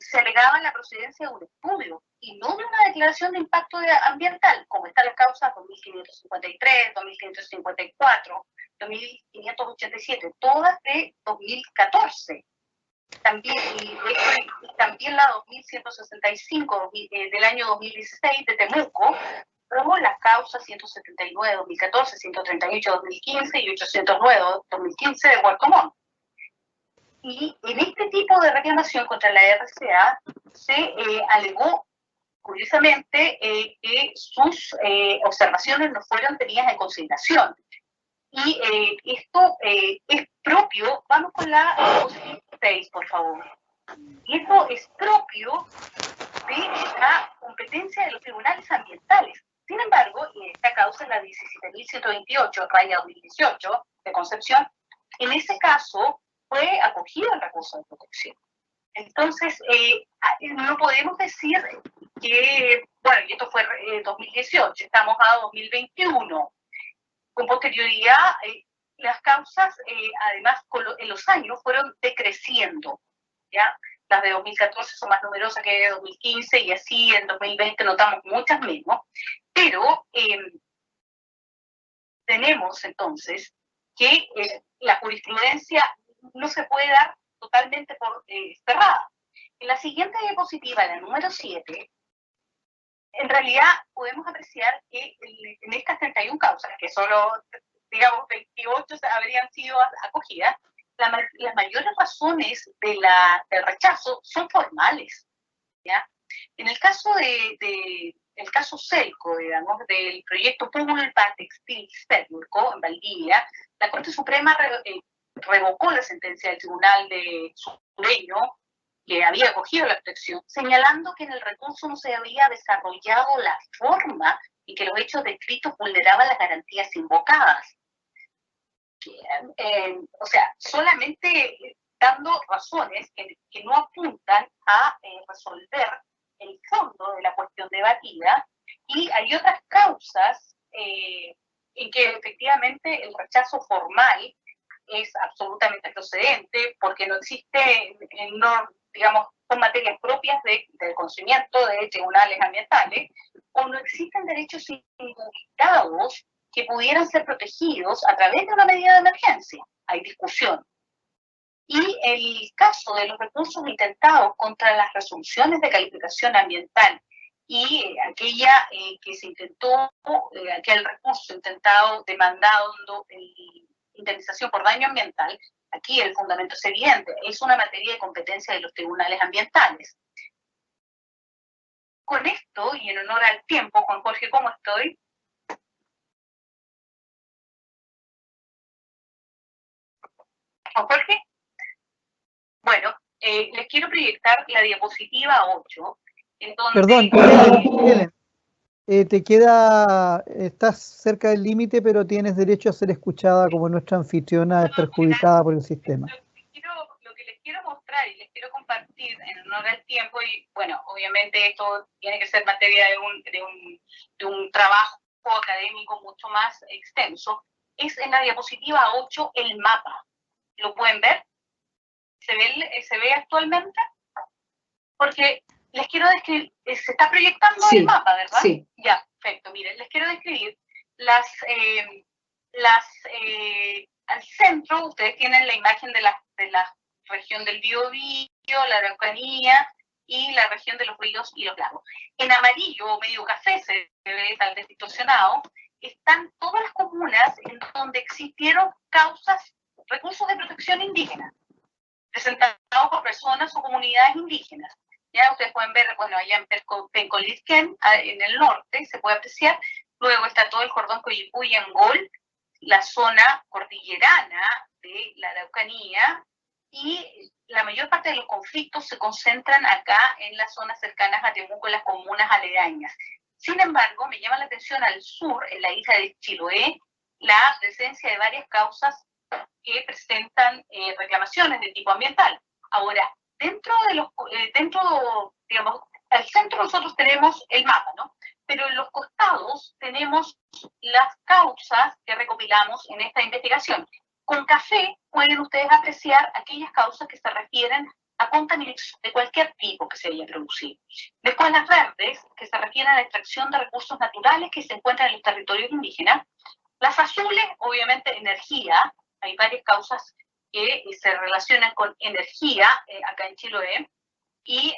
se alegaba la procedencia de un estudio y no de una declaración de impacto ambiental, como están las causas 2553, 2554, 2587, todas de 2014. También, también la 2165 del año 2016 de Temuco, como las causas 179 2014, 138 2015 y 809 2015 de Puerto Montt. Y en este tipo de reclamación contra la RCA se alegó, curiosamente, que sus observaciones no fueron tenidas en consideración. Y esto es propio, vamos con la 6, por favor. Y esto es propio de la competencia de los tribunales ambientales. Sin embargo, esta causa es la 17.128, raya 2018, de Concepción. En ese caso, fue acogido el recurso de protección. Entonces, no podemos decir que, bueno, y esto fue 2018, estamos a 2021. Con posterioridad, las causas, además, en los años fueron decreciendo, ¿ya? Las de 2014 son más numerosas que de 2015 y así en 2020 notamos muchas menos, pero tenemos entonces que la jurisprudencia no se puede dar totalmente por cerrada. En la siguiente diapositiva, la número 7, en realidad podemos apreciar que en estas 31 causas, que solo, digamos, 28 habrían sido acogidas, las mayores razones del rechazo son formales, ¿ya? En el caso el caso Celco, digamos, del proyecto Pulpa Textil Telco en Valdivia, la Corte Suprema revocó la sentencia del Tribunal Sureño que había acogido la protección, señalando que en el recurso no se había desarrollado la forma y que los hechos descritos vulneraban las garantías invocadas. O sea, solamente dando razones que no apuntan a resolver el fondo de la cuestión debatida, y hay otras causas en que efectivamente el rechazo formal es absolutamente procedente porque no existe, digamos, son materias propias del conocimiento de tribunales ambientales, o no existen derechos indubitados que pudieran ser protegidos a través de una medida de emergencia. Hay discusión. Y el caso de los recursos intentados contra las resoluciones de calificación ambiental y aquella que se intentó, aquel recurso intentado demandando indemnización por daño ambiental, aquí el fundamento es evidente, es una materia de competencia de los tribunales ambientales. Con esto, y en honor al tiempo, Juan Jorge, ¿cómo estoy? Juan Jorge. Bueno, les quiero proyectar la diapositiva 8, en donde... Perdón, Helen, estás cerca del límite, pero tienes derecho a ser escuchada como nuestra anfitriona perjudicada por el sistema. Lo que les quiero mostrar y les quiero compartir en honor al tiempo, y bueno, obviamente esto tiene que ser materia de un trabajo académico mucho más extenso, es en la diapositiva 8 el mapa. ¿Lo pueden ver? ¿Se ve actualmente? Porque les quiero describir, se está proyectando el mapa, ¿verdad? Sí. Ya, perfecto. Miren, les quiero describir al centro, ustedes tienen la imagen de la región del Biobío, la Araucanía y la región de los ríos y los lagos. En amarillo o medio café, se ve tal vez distorsionado, están todas las comunas en donde existieron recursos de protección indígena, presentados por personas o comunidades indígenas. Ya ustedes pueden ver, bueno, allá en Pencolizquén, en el norte, se puede apreciar. Luego está todo el cordón Coyipú y Angol, la zona cordillerana de la Araucanía, y la mayor parte de los conflictos se concentran acá en las zonas cercanas a Temuco, en las comunas aledañas. Sin embargo, me llama la atención al sur, en la isla de Chiloé, la presencia de varias causas que presentan reclamaciones de tipo ambiental. Ahora, digamos, al centro nosotros tenemos el mapa, ¿no? Pero en los costados tenemos las causas que recopilamos en esta investigación. Con café pueden ustedes apreciar aquellas causas que se refieren a contaminación de cualquier tipo que se haya producido. Después las verdes, que se refieren a la extracción de recursos naturales que se encuentran en los territorios indígenas. Las azules, obviamente, energía. Hay varias causas que se relacionan con energía acá en Chiloé. Y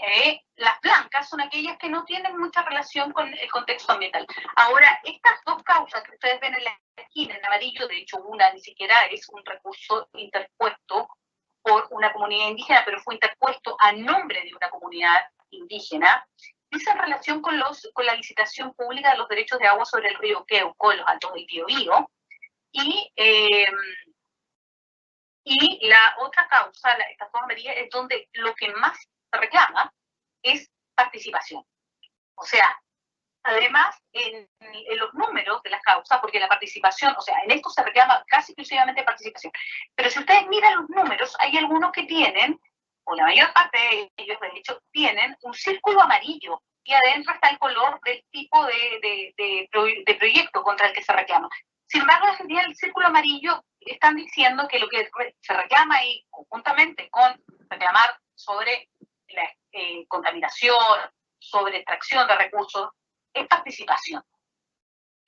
las blancas son aquellas que no tienen mucha relación con el contexto ambiental. Ahora, estas dos causas que ustedes ven en la esquina, en amarillo, de hecho una ni siquiera es un recurso interpuesto por una comunidad indígena, pero fue interpuesto a nombre de una comunidad indígena, dice en relación con la licitación pública de los derechos de agua sobre el río Queuco, los altos del Biobío, y la otra causa, estas dos amarillas, es donde lo que más se reclama es participación. O sea, además, en los números de las causas, porque la participación, o sea, en esto se reclama casi exclusivamente participación, pero si ustedes miran los números, hay algunos que tienen, o la mayor parte de ellos, de hecho, tienen un círculo amarillo, y adentro está el color del tipo de proyecto contra el que se reclama. Sin embargo, el círculo amarillo están diciendo que lo que se reclama ahí, conjuntamente con reclamar sobre la contaminación, sobre extracción de recursos, es participación.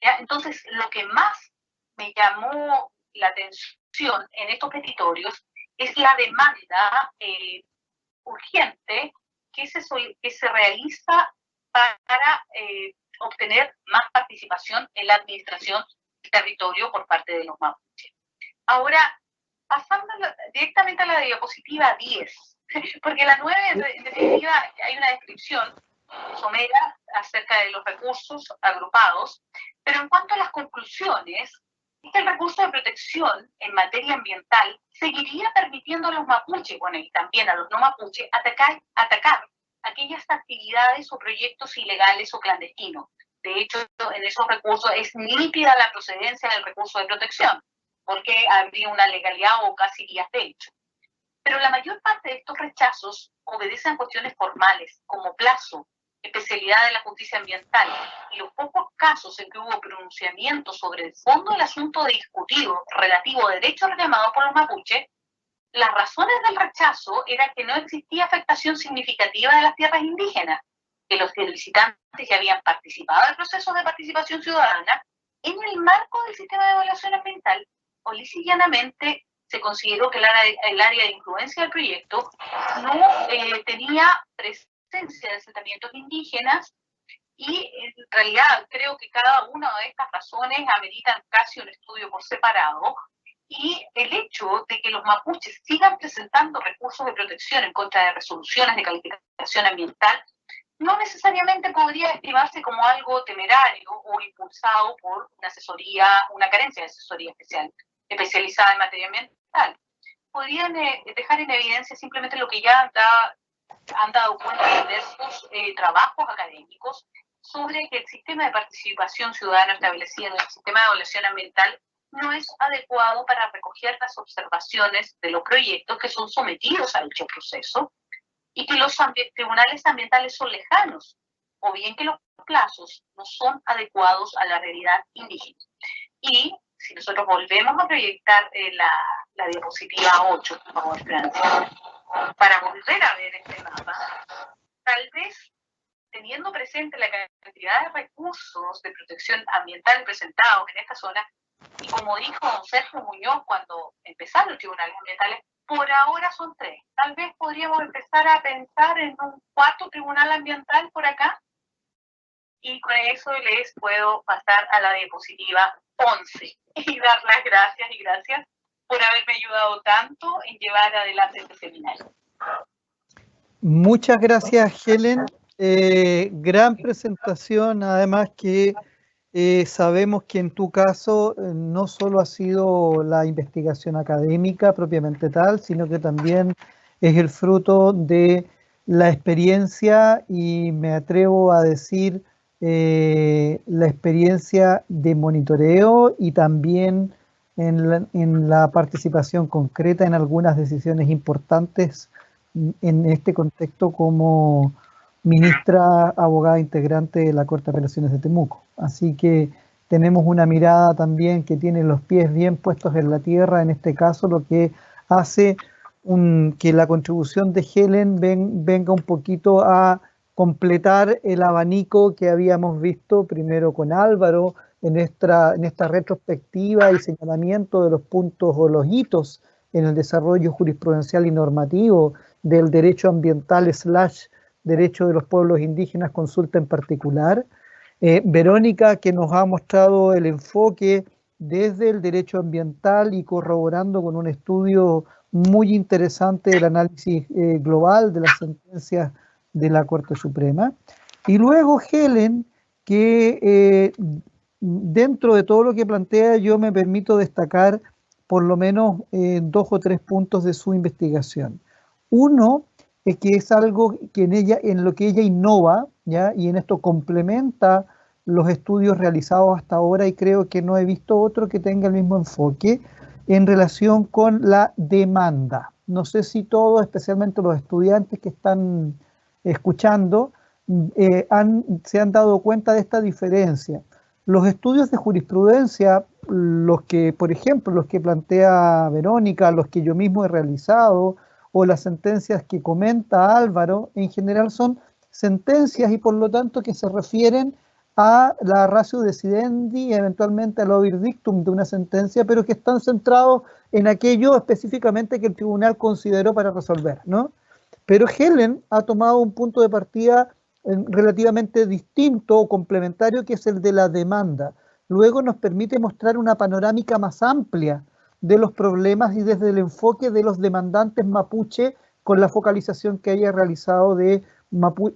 ¿Ya? Entonces, lo que más me llamó la atención en estos petitorios es la demanda urgente que se realiza para obtener más participación en la administración del territorio por parte de los mapuches. Ahora, pasando directamente a la diapositiva 10, porque la 9 en definitiva hay una descripción somera acerca de los recursos agrupados, pero en cuanto a las conclusiones, es que el recurso de protección en materia ambiental seguiría permitiendo a los mapuches, bueno, y también a los no mapuches, atacar aquellas actividades o proyectos ilegales o clandestinos. De hecho, en esos recursos es nítida la procedencia del recurso de protección, porque habría una legalidad o casi vías de hecho. Pero la mayor parte de estos rechazos obedecen a cuestiones formales, como plazo, especialidad de la justicia ambiental, y los pocos casos en que hubo pronunciamiento sobre el fondo del asunto discutido relativo a derechos reclamados por los mapuches, las razones del rechazo eran que no existía afectación significativa de las tierras indígenas, que los solicitantes ya habían participado en procesos de participación ciudadana en el marco del sistema de evaluación ambiental, o lisa y llanamente se consideró que el área de influencia del proyecto no tenía presencia de asentamientos indígenas, y en realidad creo que cada una de estas razones ameritan casi un estudio por separado, y el hecho de que los mapuches sigan presentando recursos de protección en contra de resoluciones de calificación ambiental no necesariamente podría estimarse como algo temerario o impulsado por una carencia de asesoría especializada en materia ambiental. Podrían dejar en evidencia simplemente lo que ya han dado cuenta de diversos trabajos académicos sobre que el sistema de participación ciudadana establecido en el sistema de evaluación ambiental no es adecuado para recoger las observaciones de los proyectos que son sometidos a dicho proceso, y que los tribunales ambientales son lejanos, o bien que los plazos no son adecuados a la realidad indígena. Y si nosotros volvemos a proyectar la diapositiva 8, por favor, Francia, para volver a ver este mapa, tal vez teniendo presente la cantidad de recursos de protección ambiental presentados en esta zona, y como dijo don Sergio Muñoz cuando empezaron los tribunales ambientales, por ahora son 3. Tal vez podríamos empezar a pensar en un 4º tribunal ambiental por acá, y con eso les puedo pasar a la diapositiva 11 y dar las gracias por haberme ayudado tanto en llevar adelante este seminario. Muchas gracias, Helen. Gran presentación, además que sabemos que en tu caso no solo ha sido la investigación académica propiamente tal, sino que también es el fruto de la experiencia, y me atrevo a decir la experiencia de monitoreo, y también en la participación concreta en algunas decisiones importantes en este contexto como ministra abogada integrante de la Corte de Apelaciones de Temuco. Así que tenemos una mirada también que tiene los pies bien puestos en la tierra, en este caso, lo que hace que la contribución de Helen venga un poquito a completar el abanico que habíamos visto primero con Álvaro en esta retrospectiva y señalamiento de los puntos o los hitos en el desarrollo jurisprudencial y normativo del derecho ambiental / derecho de los pueblos indígenas, consulta en particular. Verónica, que nos ha mostrado el enfoque desde el derecho ambiental y corroborando con un estudio muy interesante del análisis global de las sentencias de la Corte Suprema. Y luego Helen, que dentro de todo lo que plantea, yo me permito destacar por lo menos 2 o 3 puntos de su investigación. Uno es que es algo que en lo que ella innova, ¿ya? Y en esto complementa los estudios realizados hasta ahora, y creo que no he visto otro que tenga el mismo enfoque en relación con la demanda. No sé si todos, especialmente los estudiantes que están escuchando, se han dado cuenta de esta diferencia. Los estudios de jurisprudencia, los que, por ejemplo, los que plantea Verónica, los que yo mismo he realizado, o las sentencias que comenta Álvaro, en general son sentencias y por lo tanto que se refieren a la ratio decidendi, eventualmente al obiter dictum de una sentencia, pero que están centrados en aquello específicamente que el tribunal consideró para resolver, ¿no? Pero Helen ha tomado un punto de partida relativamente distinto o complementario, que es el de la demanda. Luego nos permite mostrar una panorámica más amplia de los problemas y desde el enfoque de los demandantes mapuche, con la focalización que haya realizado de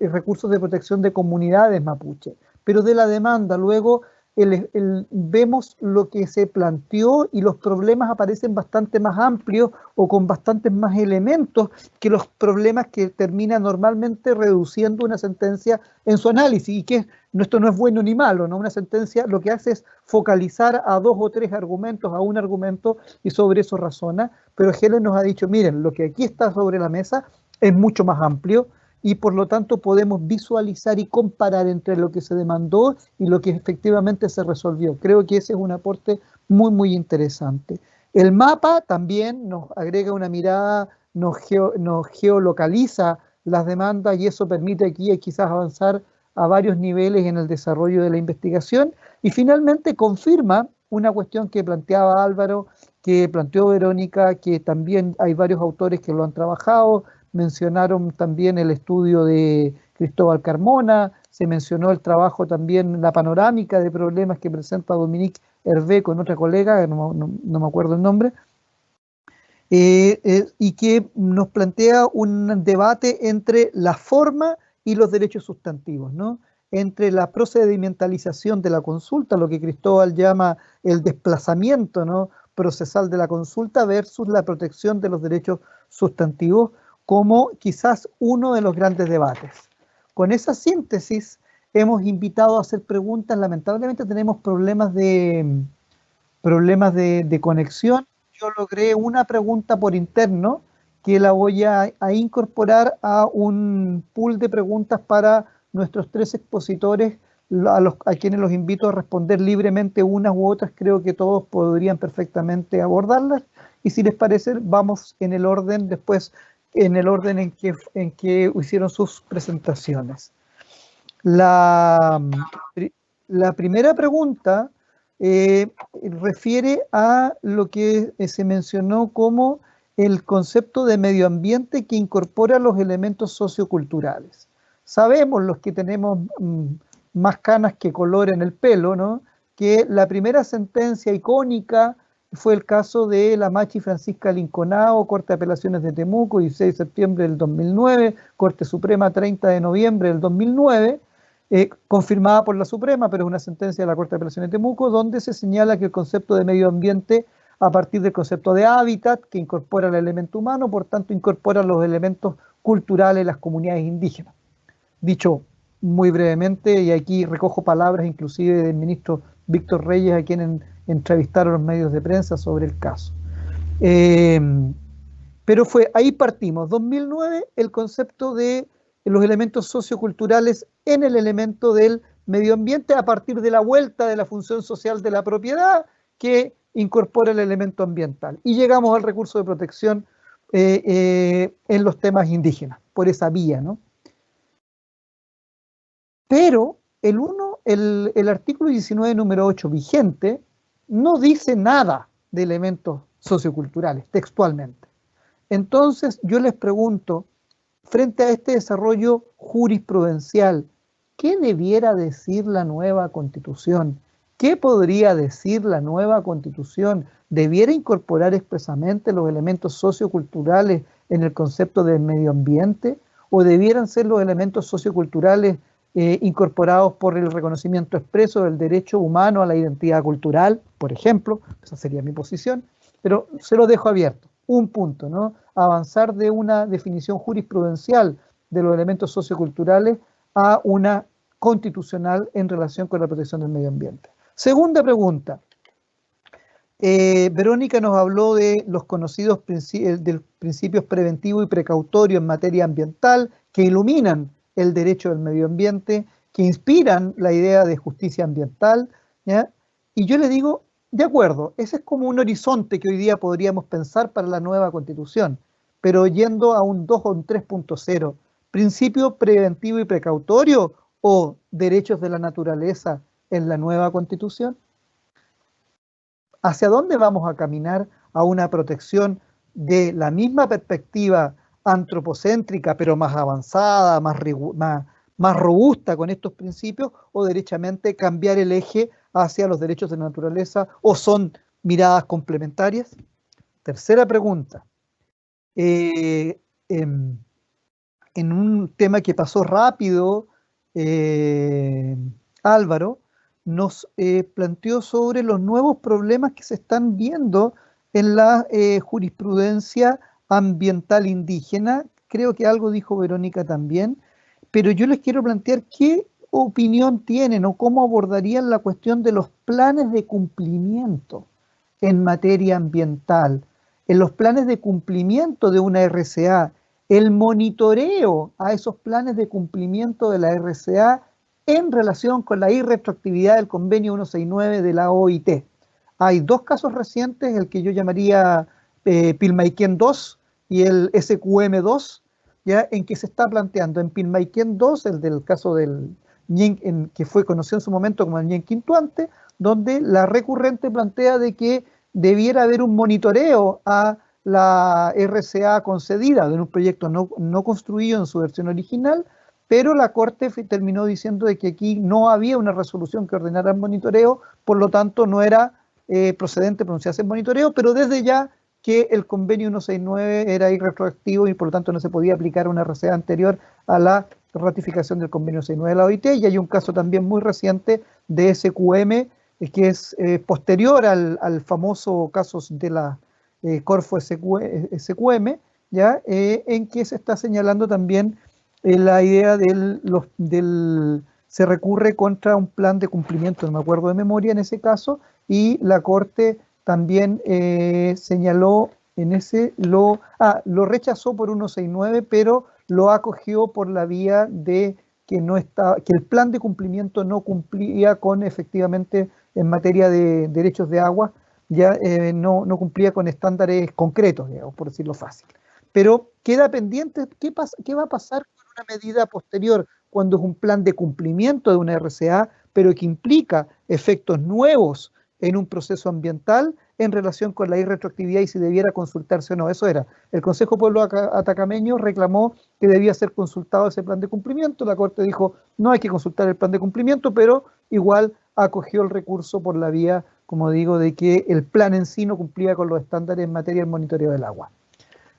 recursos de protección de comunidades mapuche. Pero de la demanda, luego vemos lo que se planteó y los problemas aparecen bastante más amplios o con bastantes más elementos que los problemas que termina normalmente reduciendo una sentencia en su análisis, y que esto no es bueno ni malo, ¿no? Una sentencia lo que hace es focalizar a 2 o 3 argumentos, a un argumento, y sobre eso razona, pero Helen nos ha dicho, miren, lo que aquí está sobre la mesa es mucho más amplio, y por lo tanto podemos visualizar y comparar entre lo que se demandó y lo que efectivamente se resolvió. Creo que ese es un aporte muy, muy interesante. El mapa también nos agrega una mirada, nos geolocaliza las demandas, y eso permite aquí quizás avanzar a varios niveles en el desarrollo de la investigación. Y finalmente confirma una cuestión que planteaba Álvaro, que planteó Verónica, que también hay varios autores que lo han trabajado. Mencionaron también el estudio de Cristóbal Carmona, se mencionó el trabajo también, la panorámica de problemas que presenta Dominique Hervé con otra colega, no me acuerdo el nombre, y que nos plantea un debate entre la forma y los derechos sustantivos, ¿no? Entre la procedimentalización de la consulta, lo que Cristóbal llama el desplazamiento, ¿no?, procesal de la consulta, versus la protección de los derechos sustantivos, como quizás uno de los grandes debates. Con esa síntesis hemos invitado a hacer preguntas. Lamentablemente tenemos problemas de conexión. Yo logré una pregunta por interno que la voy a incorporar a un pool de preguntas para nuestros 3 expositores, a quienes los invito a responder libremente unas u otras. Creo que todos podrían perfectamente abordarlas, y si les parece vamos en el orden después, en el orden en que hicieron sus presentaciones. La primera pregunta refiere a lo que se mencionó como el concepto de medio ambiente que incorpora los elementos socioculturales. Sabemos, los que tenemos más canas que color en el pelo, ¿no?, que la primera sentencia icónica fue el caso de la Machi Francisca Linconao, Corte de Apelaciones de Temuco, 16 de septiembre del 2009, Corte Suprema 30 de noviembre del 2009, confirmada por la Suprema, pero es una sentencia de la Corte de Apelaciones de Temuco, donde se señala que el concepto de medio ambiente, a partir del concepto de hábitat, que incorpora el elemento humano, por tanto incorpora los elementos culturales de las comunidades indígenas. Dicho muy brevemente, y aquí recojo palabras inclusive del ministro Víctor Reyes, a quien entrevistaron los medios de prensa sobre el caso. Pero ahí partimos, 2009, el concepto de los elementos socioculturales en el elemento del medio ambiente, a partir de la vuelta de la función social de la propiedad, que incorpora el elemento ambiental. Y llegamos al recurso de protección en los temas indígenas, por esa vía, ¿no? Pero el artículo 19, número 8, vigente, no dice nada de elementos socioculturales, textualmente. Entonces, yo les pregunto, frente a este desarrollo jurisprudencial, ¿qué debiera decir la nueva Constitución? ¿Qué podría decir la nueva Constitución? ¿Debiera incorporar expresamente los elementos socioculturales en el concepto del medio ambiente? ¿O debieran ser los elementos socioculturales incorporados por el reconocimiento expreso del derecho humano a la identidad cultural, por ejemplo? Esa sería mi posición, pero se lo dejo abierto. Un punto, ¿no? Avanzar de una definición jurisprudencial de los elementos socioculturales a una constitucional en relación con la protección del medio ambiente. Segunda pregunta. Verónica nos habló de los conocidos principios preventivo y precautorio en materia ambiental, que iluminan el derecho del medio ambiente, que inspiran la idea de justicia ambiental, ¿ya? Y yo le digo, de acuerdo, ese es como un horizonte que hoy día podríamos pensar para la nueva Constitución, pero yendo a un 2 o un 3.0, principio preventivo y precautorio o derechos de la naturaleza en la nueva Constitución. ¿Hacia dónde vamos a caminar? ¿A una protección de la misma perspectiva antropocéntrica, pero más avanzada, más robusta con estos principios, o derechamente cambiar el eje hacia los derechos de la naturaleza, o son miradas complementarias? Tercera pregunta. En un tema que pasó rápido, Álvaro nos planteó sobre los nuevos problemas que se están viendo en la jurisprudencia ambiental indígena. Creo que algo dijo Verónica también, pero yo les quiero plantear qué opinión tienen o cómo abordarían la cuestión de los planes de cumplimiento en materia ambiental, en los planes de cumplimiento de una RCA, el monitoreo a esos planes de cumplimiento de la RCA en relación con la irretroactividad del convenio 169 de la OIT. Hay dos casos recientes, el que yo llamaría Pilmaiquén 2 y el SQM2, ¿ya? En que se está planteando en Pilmaiquén 2, el del caso del que fue conocido en su momento como el Ñenquintuante, donde la recurrente plantea de que debiera haber un monitoreo a la RCA concedida de un proyecto no construido en su versión original, pero la Corte terminó diciendo de que aquí no había una resolución que ordenara el monitoreo, por lo tanto no era procedente pronunciarse en monitoreo, pero desde ya que el convenio 169 era irretroactivo y por lo tanto no se podía aplicar una RCA anterior a la ratificación del convenio 169 de la OIT, y hay un caso también muy reciente de SQM, que es posterior al famoso caso de la Corfo SQM, ¿ya? En que se está señalando también la idea se recurre contra un plan de cumplimiento, no me acuerdo de memoria en ese caso, y la Corte también señaló en ese, lo rechazó por 169, pero lo acogió por la vía de que el plan de cumplimiento no cumplía con efectivamente en materia de derechos de agua, ya no cumplía con estándares concretos, digamos, por decirlo fácil. Pero queda pendiente, ¿qué va a pasar con una medida posterior cuando es un plan de cumplimiento de una RCA, pero que implica efectos nuevos en un proceso ambiental en relación con la irretroactividad y si debiera consultarse o no? Eso era. El Consejo Pueblo Atacameño reclamó que debía ser consultado ese plan de cumplimiento. La Corte dijo, no hay que consultar el plan de cumplimiento, pero igual acogió el recurso por la vía, como digo, de que el plan en sí no cumplía con los estándares en materia del monitoreo del agua.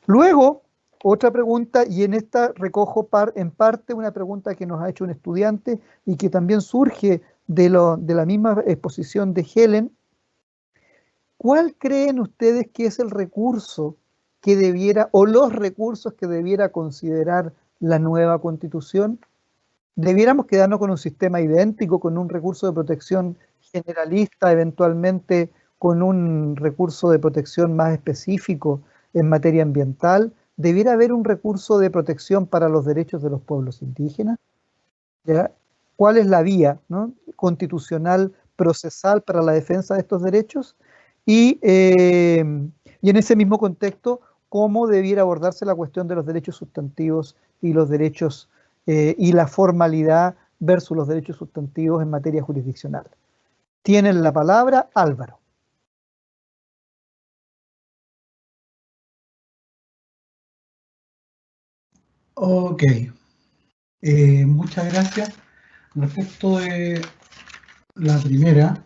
Luego, otra pregunta, y en esta recojo en parte una pregunta que nos ha hecho un estudiante y que también surge de la misma exposición de Helen. ¿Cuál creen ustedes que es el recurso que debiera, o los recursos que debiera considerar la nueva Constitución? ¿Debiéramos quedarnos con un sistema idéntico, con un recurso de protección generalista, eventualmente con un recurso de protección más específico en materia ambiental? ¿Debiera haber un recurso de protección para los derechos de los pueblos indígenas? ¿Ya? ¿Cuál es la vía, ¿no?, constitucional procesal para la defensa de estos derechos? Y en ese mismo contexto, ¿cómo debiera abordarse la cuestión de los derechos sustantivos y los derechos y la formalidad versus los derechos sustantivos en materia jurisdiccional? Tienen la palabra Álvaro. Ok, muchas gracias. Respecto de la primera,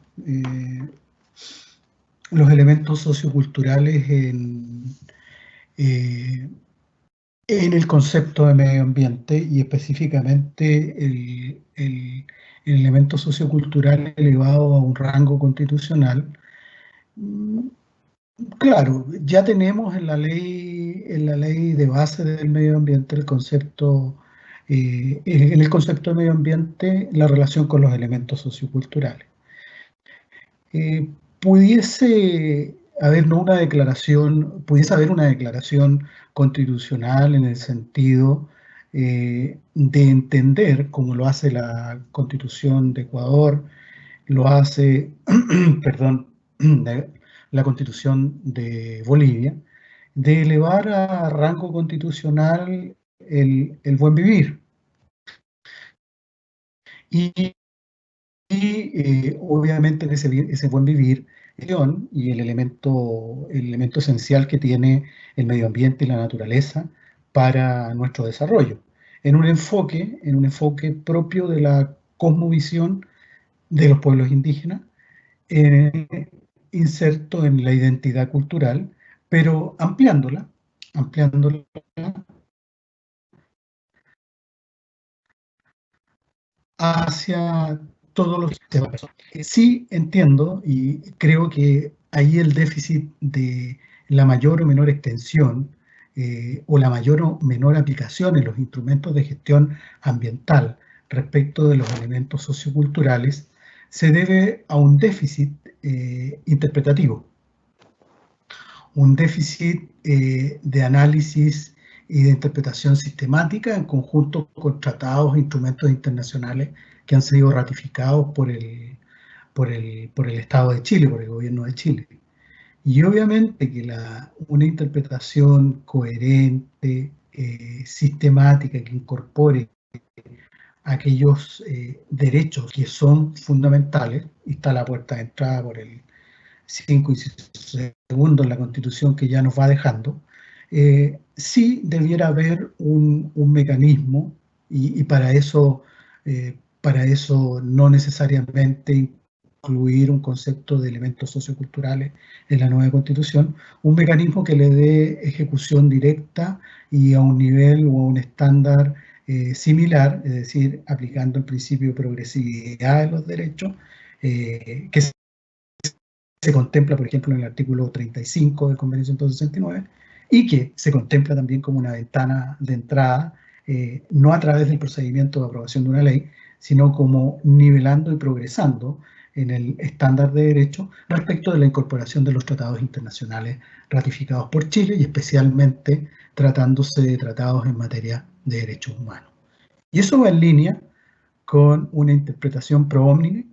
los elementos socioculturales en el concepto de medio ambiente y específicamente el elemento sociocultural elevado a un rango constitucional. Claro, ya tenemos en la ley de base del medio ambiente el concepto, en el concepto de medio ambiente, la relación con los elementos socioculturales. Pudiese haber una declaración constitucional en el sentido de entender, como lo hace la Constitución de Ecuador, lo hace, perdón, la Constitución de Bolivia, de elevar a rango constitucional el buen vivir. Y obviamente en ese buen vivir y el elemento esencial que tiene el medio ambiente y la naturaleza para nuestro desarrollo, en un enfoque propio de la cosmovisión de los pueblos indígenas, inserto en la identidad cultural, pero ampliándola hacia todos los sistemas. Sí entiendo y creo que ahí el déficit de la mayor o menor extensión o la mayor o menor aplicación en los instrumentos de gestión ambiental respecto de los elementos socioculturales se debe a un déficit interpretativo, un déficit de análisis y de interpretación sistemática en conjunto con tratados e instrumentos internacionales que han sido ratificados por el Estado de Chile, por el gobierno de Chile. Y obviamente que una interpretación coherente, sistemática, que incorpore aquellos derechos que son fundamentales, y está la puerta de entrada por el 5 y segundo en la Constitución que ya nos va dejando, sí debiera haber un mecanismo y para eso no necesariamente incluir un concepto de elementos socioculturales en la nueva Constitución, un mecanismo que le dé ejecución directa y a un nivel o a un estándar similar, es decir, aplicando el principio de progresividad de los derechos, que se contempla, por ejemplo, en el artículo 35 del Convenio 169, y que se contempla también como una ventana de entrada, no a través del procedimiento de aprobación de una ley, sino como nivelando y progresando en el estándar de derecho respecto de la incorporación de los tratados internacionales ratificados por Chile y especialmente tratándose de tratados en materia de derechos humanos. Y eso va en línea con una interpretación pro omnibus,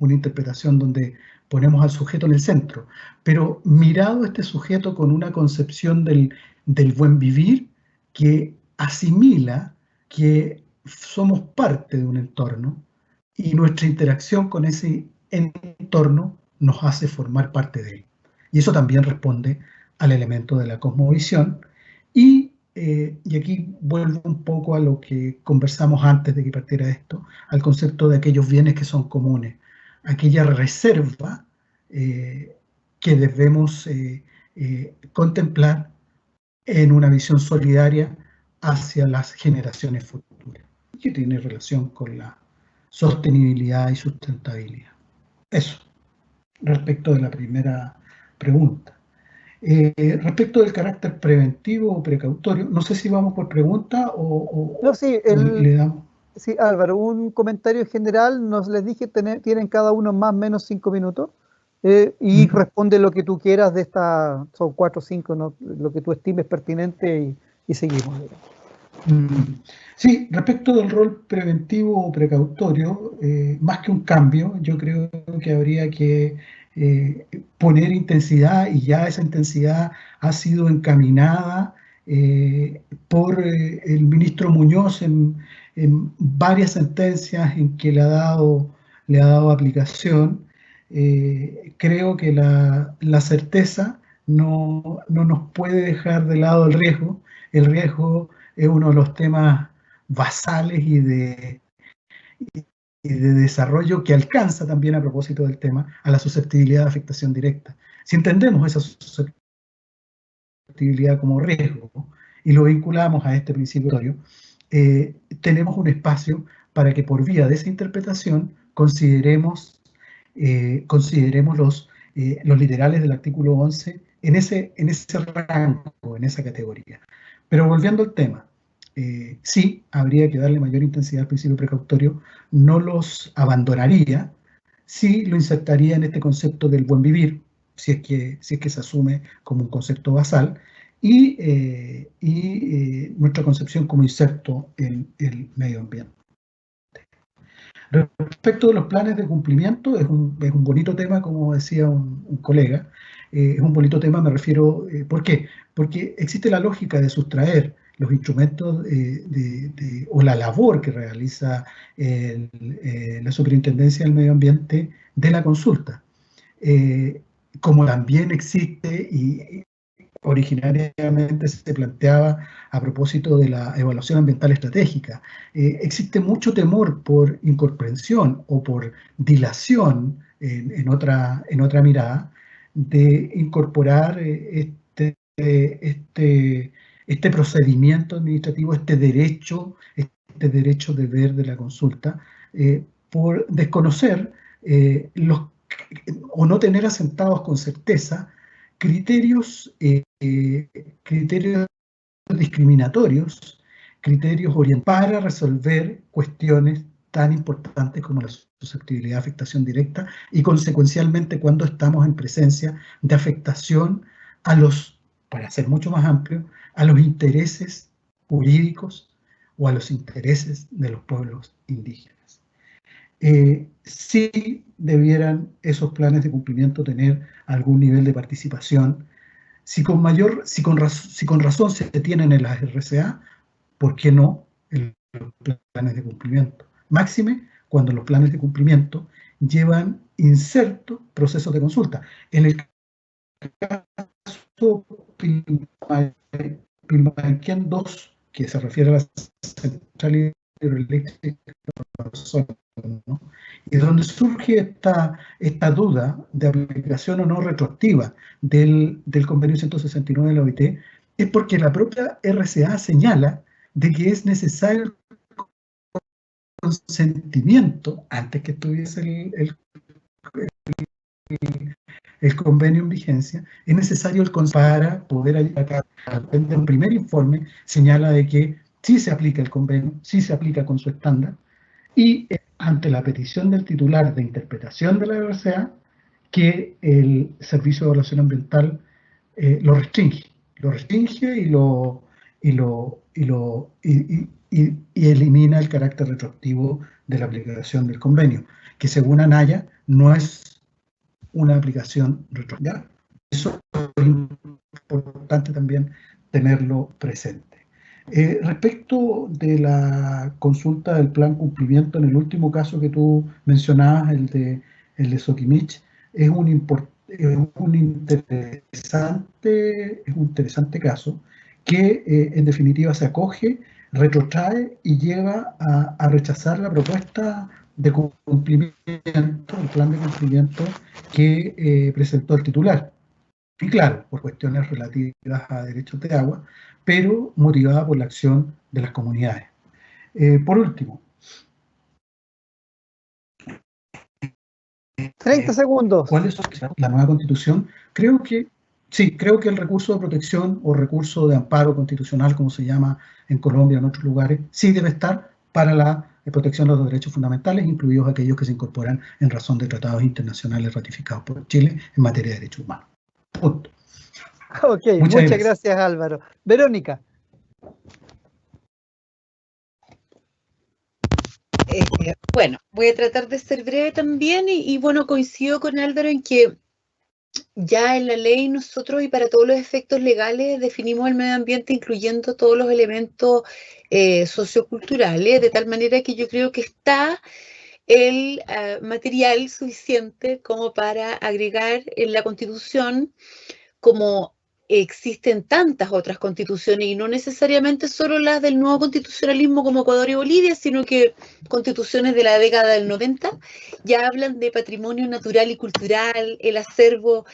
una interpretación donde ponemos al sujeto en el centro, pero mirado este sujeto con una concepción del buen vivir que asimila que somos parte de un entorno y nuestra interacción con ese entorno nos hace formar parte de él. Y eso también responde al elemento de la cosmovisión. Y aquí vuelvo un poco a lo que conversamos antes de que partiera esto, al concepto de aquellos bienes que son comunes, aquella reserva que debemos contemplar en una visión solidaria hacia las generaciones futuras, que tiene relación con la sostenibilidad y sustentabilidad. Eso, respecto de la primera pregunta. Respecto del carácter preventivo o precautorio, no sé si vamos por pregunta o no, sí, le damos. Sí, Álvaro, un comentario general, nos les dije, tienen cada uno más o menos 5 minutos y responde lo que tú quieras de esta, son 4 o 5, ¿no? Lo que tú estimes pertinente y seguimos. Sí, respecto del rol preventivo o precautorio, más que un cambio, yo creo que habría que poner intensidad, y ya esa intensidad ha sido encaminada por el ministro Muñoz en varias sentencias en que le ha dado aplicación. Creo que la certeza no nos puede dejar de lado el riesgo. El riesgo es uno de los temas basales y de desarrollo que alcanza también, a propósito del tema, a la susceptibilidad de afectación directa. Si entendemos esa susceptibilidad como riesgo y lo vinculamos a este principio, tenemos un espacio para que por vía de esa interpretación consideremos los literales del artículo 11 en ese rango, en esa categoría. Pero volviendo al tema, sí, habría que darle mayor intensidad al principio precautorio, no los abandonaría, sí lo insertaría en este concepto del buen vivir, si es que se asume como un concepto basal, y nuestra concepción como inserto en el medio ambiente. Respecto de los planes de cumplimiento, es un bonito tema, como decía un colega, es un bonito tema, me refiero, ¿por qué? Porque existe la lógica de sustraer los instrumentos o la labor que realiza la Superintendencia del Medio Ambiente de la consulta. Como también existe originariamente se planteaba a propósito de la evaluación ambiental estratégica. Existe mucho temor por incomprensión o por dilación en otra mirada de incorporar este procedimiento administrativo, este derecho deber de la consulta, por desconocer o no tener asentados con certeza criterios discriminatorios, criterios orientados para resolver cuestiones tan importantes como la susceptibilidad de afectación directa y consecuencialmente cuando estamos en presencia de afectación a los, para ser mucho más amplio, a los intereses jurídicos o a los intereses de los pueblos indígenas. Sí debieran esos planes de cumplimiento tener algún nivel de participación. Si con razón se tienen en las RCA, ¿por qué no en los planes de cumplimiento? Máxime cuando los planes de cumplimiento llevan insertos procesos de consulta. En el caso Pilmaiquén 2, que se refiere a la central hidroeléctrica, ¿no? Y donde surge esta duda de aplicación o no retroactiva del convenio 169 de la OIT, es porque la propia RCA señala de que es necesario el consentimiento, antes que estuviese el convenio en vigencia, es necesario el consentimiento para poder acá, en un primer informe, señala de que sí se aplica el convenio, sí se aplica con su estándar, y ante la petición del titular de interpretación de la RCA, que el Servicio de Evaluación Ambiental lo restringe y elimina el carácter retroactivo de la aplicación del convenio, que según Anaya no es una aplicación retroactiva. Eso es importante también tenerlo presente. Respecto de la consulta del plan cumplimiento, en el último caso que tú mencionabas, el de Soquimich, es un interesante caso que en definitiva se acoge, retrotrae y lleva a rechazar la propuesta de cumplimiento, el plan de cumplimiento que presentó el titular. Y claro, por cuestiones relativas a derechos de agua, pero motivada por la acción de las comunidades. Por último. 30 segundos. ¿Cuál es la nueva constitución? Creo que el recurso de protección o recurso de amparo constitucional, como se llama en Colombia, en otros lugares, sí debe estar para la protección de los derechos fundamentales, incluidos aquellos que se incorporan en razón de tratados internacionales ratificados por Chile en materia de derechos humanos. Punto. Ok, muchas gracias Álvaro. Verónica. Bueno, voy a tratar de ser breve también y bueno, coincido con Álvaro en que ya en la ley nosotros y para todos los efectos legales definimos el medio ambiente incluyendo todos los elementos socioculturales, de tal manera que yo creo que está el material suficiente como para agregar en la Constitución, como existen tantas otras constituciones y no necesariamente solo las del nuevo constitucionalismo como Ecuador y Bolivia, sino que constituciones de la década del 90 ya hablan de patrimonio natural y cultural, el acervo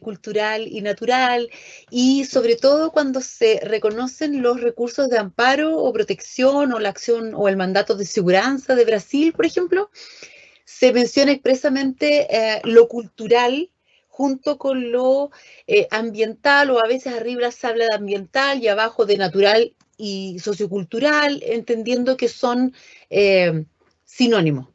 cultural y natural, y sobre todo cuando se reconocen los recursos de amparo o protección o la acción o el mandato de seguridad de Brasil, por ejemplo, se menciona expresamente lo cultural junto con lo ambiental, o a veces arriba se habla de ambiental y abajo de natural y sociocultural, entendiendo que son sinónimos.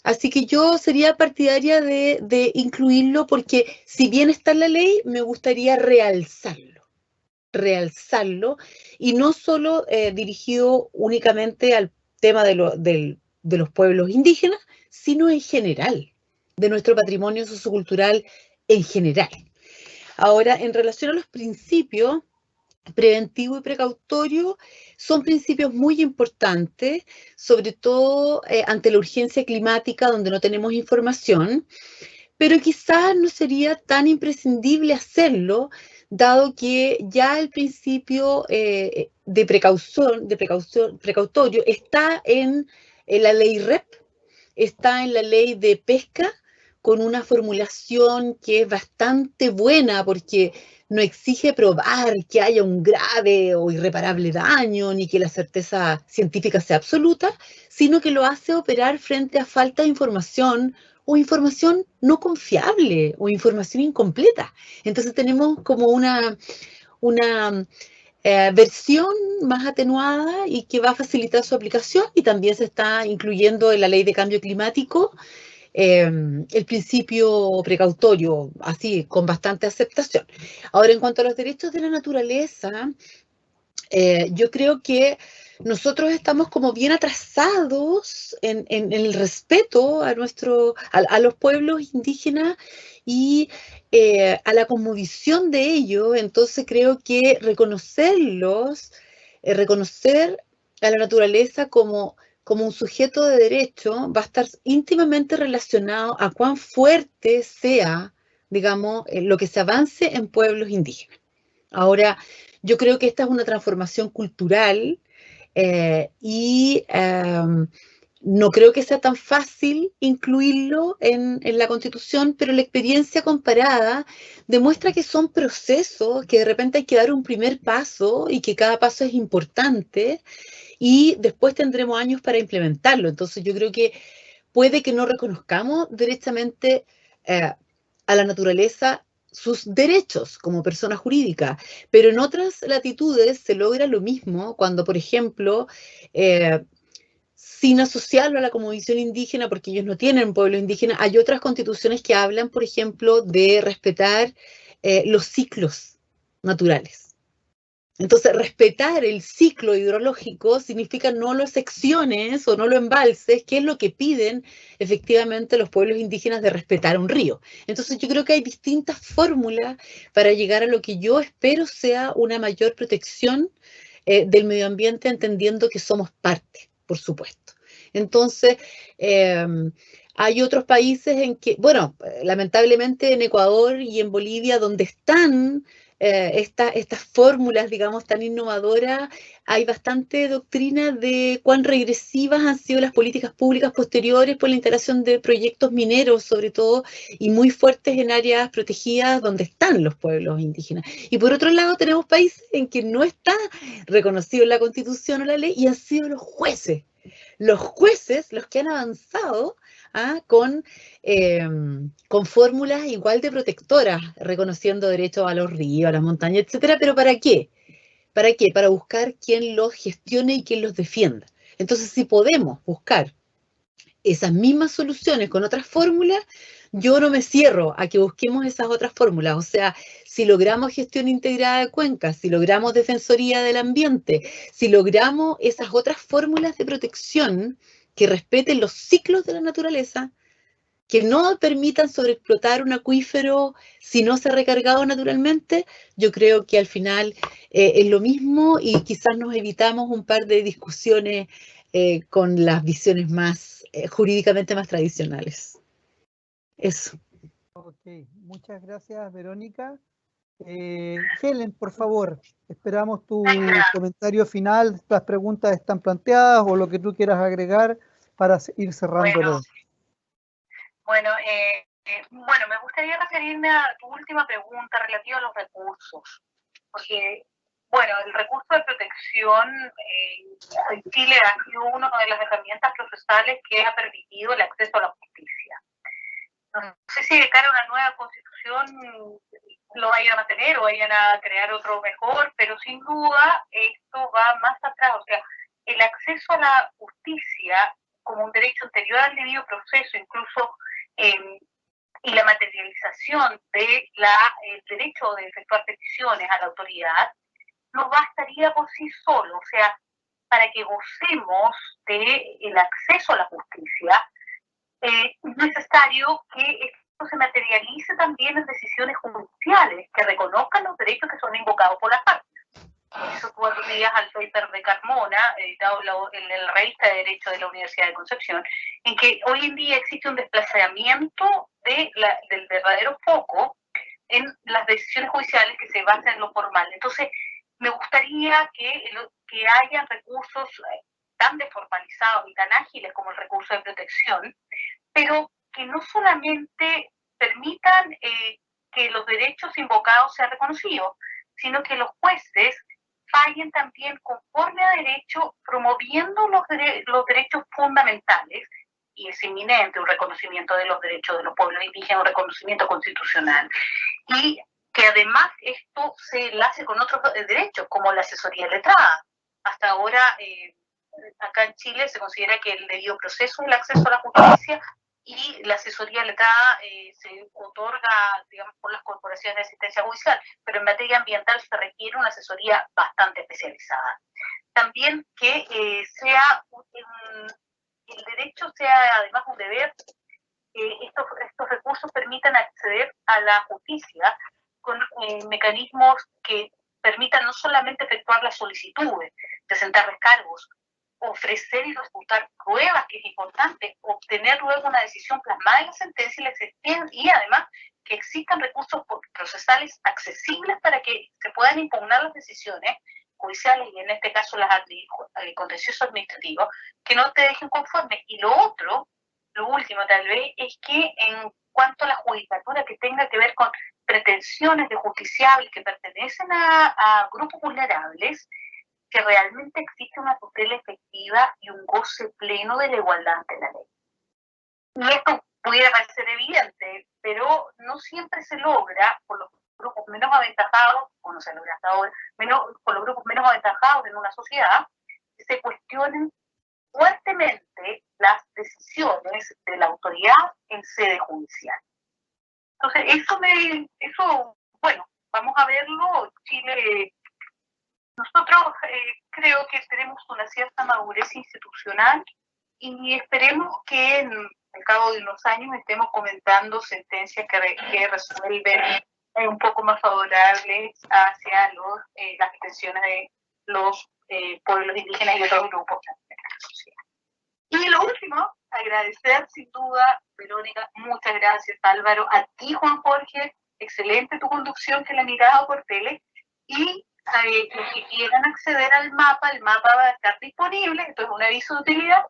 Así que yo sería partidaria de incluirlo porque si bien está en la ley, me gustaría realzarlo y no solo dirigido únicamente al tema de los pueblos indígenas, sino en general, de nuestro patrimonio sociocultural en general. Ahora, en relación a los principios, preventivo y precautorio, son principios muy importantes, sobre todo ante la urgencia climática donde no tenemos información, pero quizás no sería tan imprescindible hacerlo dado que ya el principio de precautorio está en la ley REP, está en la ley de pesca, con una formulación que es bastante buena porque no exige probar que haya un grave o irreparable daño ni que la certeza científica sea absoluta, sino que lo hace operar frente a falta de información o información no confiable o información incompleta. Entonces tenemos como una versión más atenuada y que va a facilitar su aplicación, y también se está incluyendo en la ley de cambio climático el principio precautorio, así, con bastante aceptación. Ahora, en cuanto a los derechos de la naturaleza, yo creo que nosotros estamos como bien atrasados en el respeto a los pueblos indígenas y a la cosmovisión de ellos. Entonces creo que reconocer a la naturaleza como un sujeto de derecho va a estar íntimamente relacionado a cuán fuerte sea, digamos, lo que se avance en pueblos indígenas. Ahora, yo creo que esta es una transformación cultural y no creo que sea tan fácil incluirlo en la Constitución, pero la experiencia comparada demuestra que son procesos, que de repente hay que dar un primer paso y que cada paso es importante y después tendremos años para implementarlo. Entonces yo creo que puede que no reconozcamos directamente a la naturaleza sus derechos como persona jurídica, pero en otras latitudes se logra lo mismo cuando, por ejemplo, sin asociarlo a la cosmovisión indígena, porque ellos no tienen pueblo indígena, hay otras constituciones que hablan, por ejemplo, de respetar los ciclos naturales. Entonces, respetar el ciclo hidrológico significa no las secciones o no los embalses, que es lo que piden efectivamente los pueblos indígenas de respetar un río. Entonces, yo creo que hay distintas fórmulas para llegar a lo que yo espero sea una mayor protección del medio ambiente, entendiendo que somos parte, por supuesto. Entonces, hay otros países en que, bueno, lamentablemente en Ecuador y en Bolivia, donde están estas fórmulas, digamos, tan innovadoras, hay bastante doctrina de cuán regresivas han sido las políticas públicas posteriores por la instalación de proyectos mineros, sobre todo, y muy fuertes en áreas protegidas donde están los pueblos indígenas. Y por otro lado, tenemos países en que no está reconocido en la Constitución o la ley y han sido los jueces los que han avanzado con fórmulas igual de protectoras, reconociendo derechos a los ríos, a las montañas, etcétera. ¿Pero para qué? ¿Para qué? Para buscar quién los gestione y quién los defienda. Entonces, si podemos buscar esas mismas soluciones con otras fórmulas, yo no me cierro a que busquemos esas otras fórmulas. O sea, si logramos gestión integrada de cuencas, si logramos defensoría del ambiente, si logramos esas otras fórmulas de protección que respeten los ciclos de la naturaleza, que no permitan sobreexplotar un acuífero si no se ha recargado naturalmente, yo creo que al final es lo mismo y quizás nos evitamos un par de discusiones con las visiones más jurídicamente más tradicionales. Eso. Ok, muchas gracias, Verónica. Helen, por favor, esperamos tu comentario final. Las preguntas están planteadas o lo que tú quieras agregar para ir cerrándolo. Bueno, me gustaría referirme a tu última pregunta relativa a los recursos, porque, bueno, el recurso de protección en Chile ha sido una de las herramientas procesales que ha permitido el acceso a la justicia. No sé si de cara a una nueva constitución lo vayan a mantener o vayan a crear otro mejor, pero sin duda esto va más atrás. O sea, el acceso a la justicia como un derecho anterior al debido proceso, incluso y la materialización del derecho de efectuar peticiones a la autoridad, no bastaría por sí solo. O sea, para que gocemos del acceso a la justicia, es necesario que esto se materialice también en decisiones judiciales que reconozcan los derechos que son invocados por las partes. Eso tú aludías al paper de Carmona, editado en el Revista de Derecho de la Universidad de Concepción, en que hoy en día existe un desplazamiento del verdadero foco en las decisiones judiciales que se basan en lo formal. Entonces, me gustaría que haya recursos tan desformalizados y tan ágiles como el recurso de protección, pero que no solamente permitan que los derechos invocados sean reconocidos, sino que los jueces fallen también conforme a derecho, promoviendo los derechos fundamentales, y es inminente un reconocimiento de los derechos de los pueblos indígenas, un reconocimiento constitucional, y que además esto se enlace con otros derechos, como la asesoría letrada. Hasta ahora, acá en Chile se considera que el debido proceso es el acceso a la justicia, y la asesoría letrada se otorga, digamos, por las corporaciones de asistencia judicial, pero en materia ambiental se requiere una asesoría bastante especializada. También que el derecho sea además un deber, estos recursos permitan acceder a la justicia con mecanismos que permitan no solamente efectuar las solicitudes, presentar descargos, ofrecer y refutar pruebas, que es importante, obtener luego una decisión plasmada en la sentencia y además que existan recursos procesales accesibles para que se puedan impugnar las decisiones judiciales y en este caso las contenciosos administrativos, que no te dejen conforme. Y lo último tal vez, es que en cuanto a la judicatura que tenga que ver con pretensiones de justiciables que pertenecen a grupos vulnerables, que realmente existe una tutela efectiva y un goce pleno de la igualdad ante la ley. Y esto pudiera parecer evidente, pero no siempre se logra por los grupos menos aventajados, o no se logra hasta ahora, por los grupos menos aventajados en una sociedad, que se cuestionen fuertemente las decisiones de la autoridad en sede judicial. Entonces, bueno, vamos a verlo. Chile, nosotros creo que tenemos una cierta madurez institucional y esperemos que al cabo de unos años estemos comentando sentencias que resuelven un poco más favorables hacia las pretensiones de los pueblos indígenas y otros grupos de la sociedad. Y lo último, agradecer sin duda, Verónica, muchas gracias, Álvaro, a ti, Juan Jorge, excelente tu conducción, que la he mirado por tele, y los que quieran acceder al mapa, el mapa va a estar disponible, esto es un aviso de utilidad,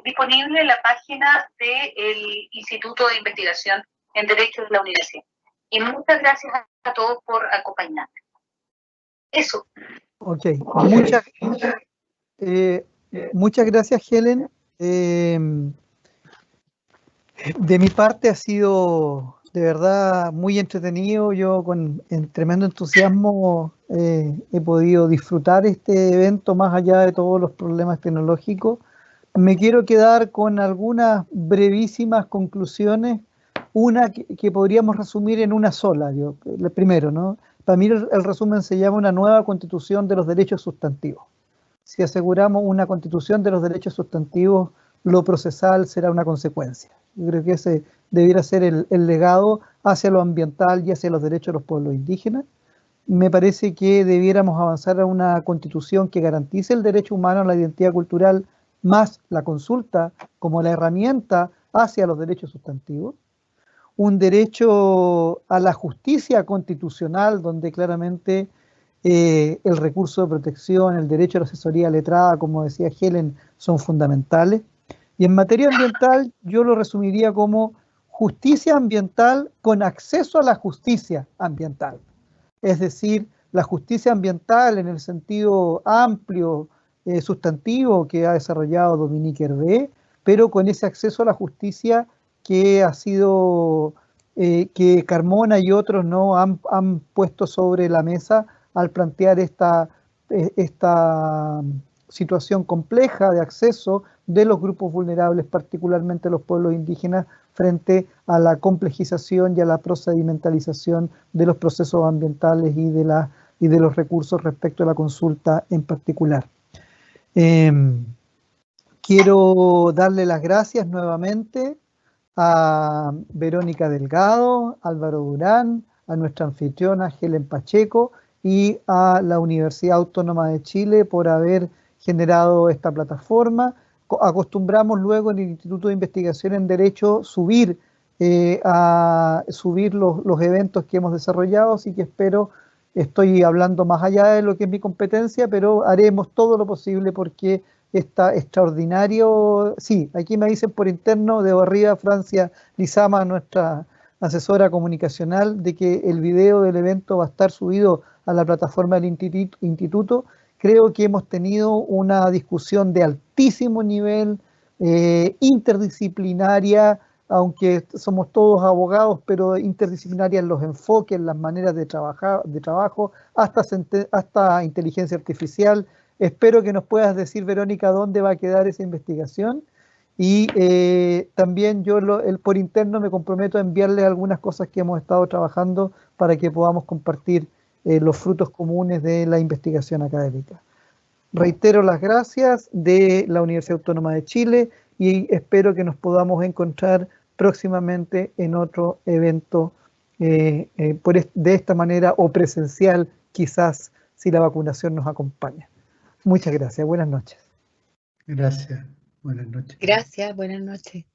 disponible en la página del Instituto de Investigación en Derechos de la Universidad. Y muchas gracias a todos por acompañarme. Eso. Ok, muchas gracias, Helen. De mi parte ha sido de verdad muy entretenido. Yo con tremendo entusiasmo he podido disfrutar este evento más allá de todos los problemas tecnológicos. Me quiero quedar con algunas brevísimas conclusiones, una que podríamos resumir en una sola. Primero, ¿no? Para mí el resumen se llama una nueva constitución de los derechos sustantivos. Si aseguramos una constitución de los derechos sustantivos, lo procesal será una consecuencia. Yo creo que ese debiera ser el legado hacia lo ambiental y hacia los derechos de los pueblos indígenas. Me parece que debiéramos avanzar a una constitución que garantice el derecho humano a la identidad cultural, más la consulta como la herramienta hacia los derechos sustantivos. Un derecho a la justicia constitucional, donde claramente el recurso de protección, el derecho a la asesoría letrada, como decía Helen, son fundamentales. Y en materia ambiental, yo lo resumiría como justicia ambiental con acceso a la justicia ambiental. Es decir, la justicia ambiental en el sentido amplio, sustantivo que ha desarrollado Dominique Hervé, pero con ese acceso a la justicia que ha sido, que Carmona y otros no han puesto sobre la mesa al plantear esta situación compleja de acceso de los grupos vulnerables, particularmente los pueblos indígenas, frente a la complejización y a la procedimentalización de los procesos ambientales y de los recursos respecto a la consulta en particular. Quiero darle las gracias nuevamente a Verónica Delgado, Álvaro Durán, a nuestra anfitriona Helen Pacheco y a la Universidad Autónoma de Chile por haber generado esta plataforma. Acostumbramos luego en el Instituto de Investigación en Derecho subir a subir los eventos que hemos desarrollado, así que estoy hablando más allá de lo que es mi competencia, pero haremos todo lo posible porque está extraordinario. Sí, aquí me dicen por interno, de arriba, Francia Lizama, nuestra asesora comunicacional, de que el video del evento va a estar subido a la plataforma del instituto. Creo que hemos tenido una discusión de altísimo nivel, interdisciplinaria, aunque somos todos abogados, pero interdisciplinaria en los enfoques, en las maneras de trabajo, hasta inteligencia artificial. Espero que nos puedas decir, Verónica, dónde va a quedar esa investigación. Y también yo por interno me comprometo a enviarles algunas cosas que hemos estado trabajando para que podamos compartir los frutos comunes de la investigación académica. Reitero las gracias de la Universidad Autónoma de Chile y espero que nos podamos encontrar próximamente en otro evento de esta manera o presencial, quizás si la vacunación nos acompaña. Muchas gracias. Buenas noches. Gracias. Buenas noches. Gracias, buenas noches.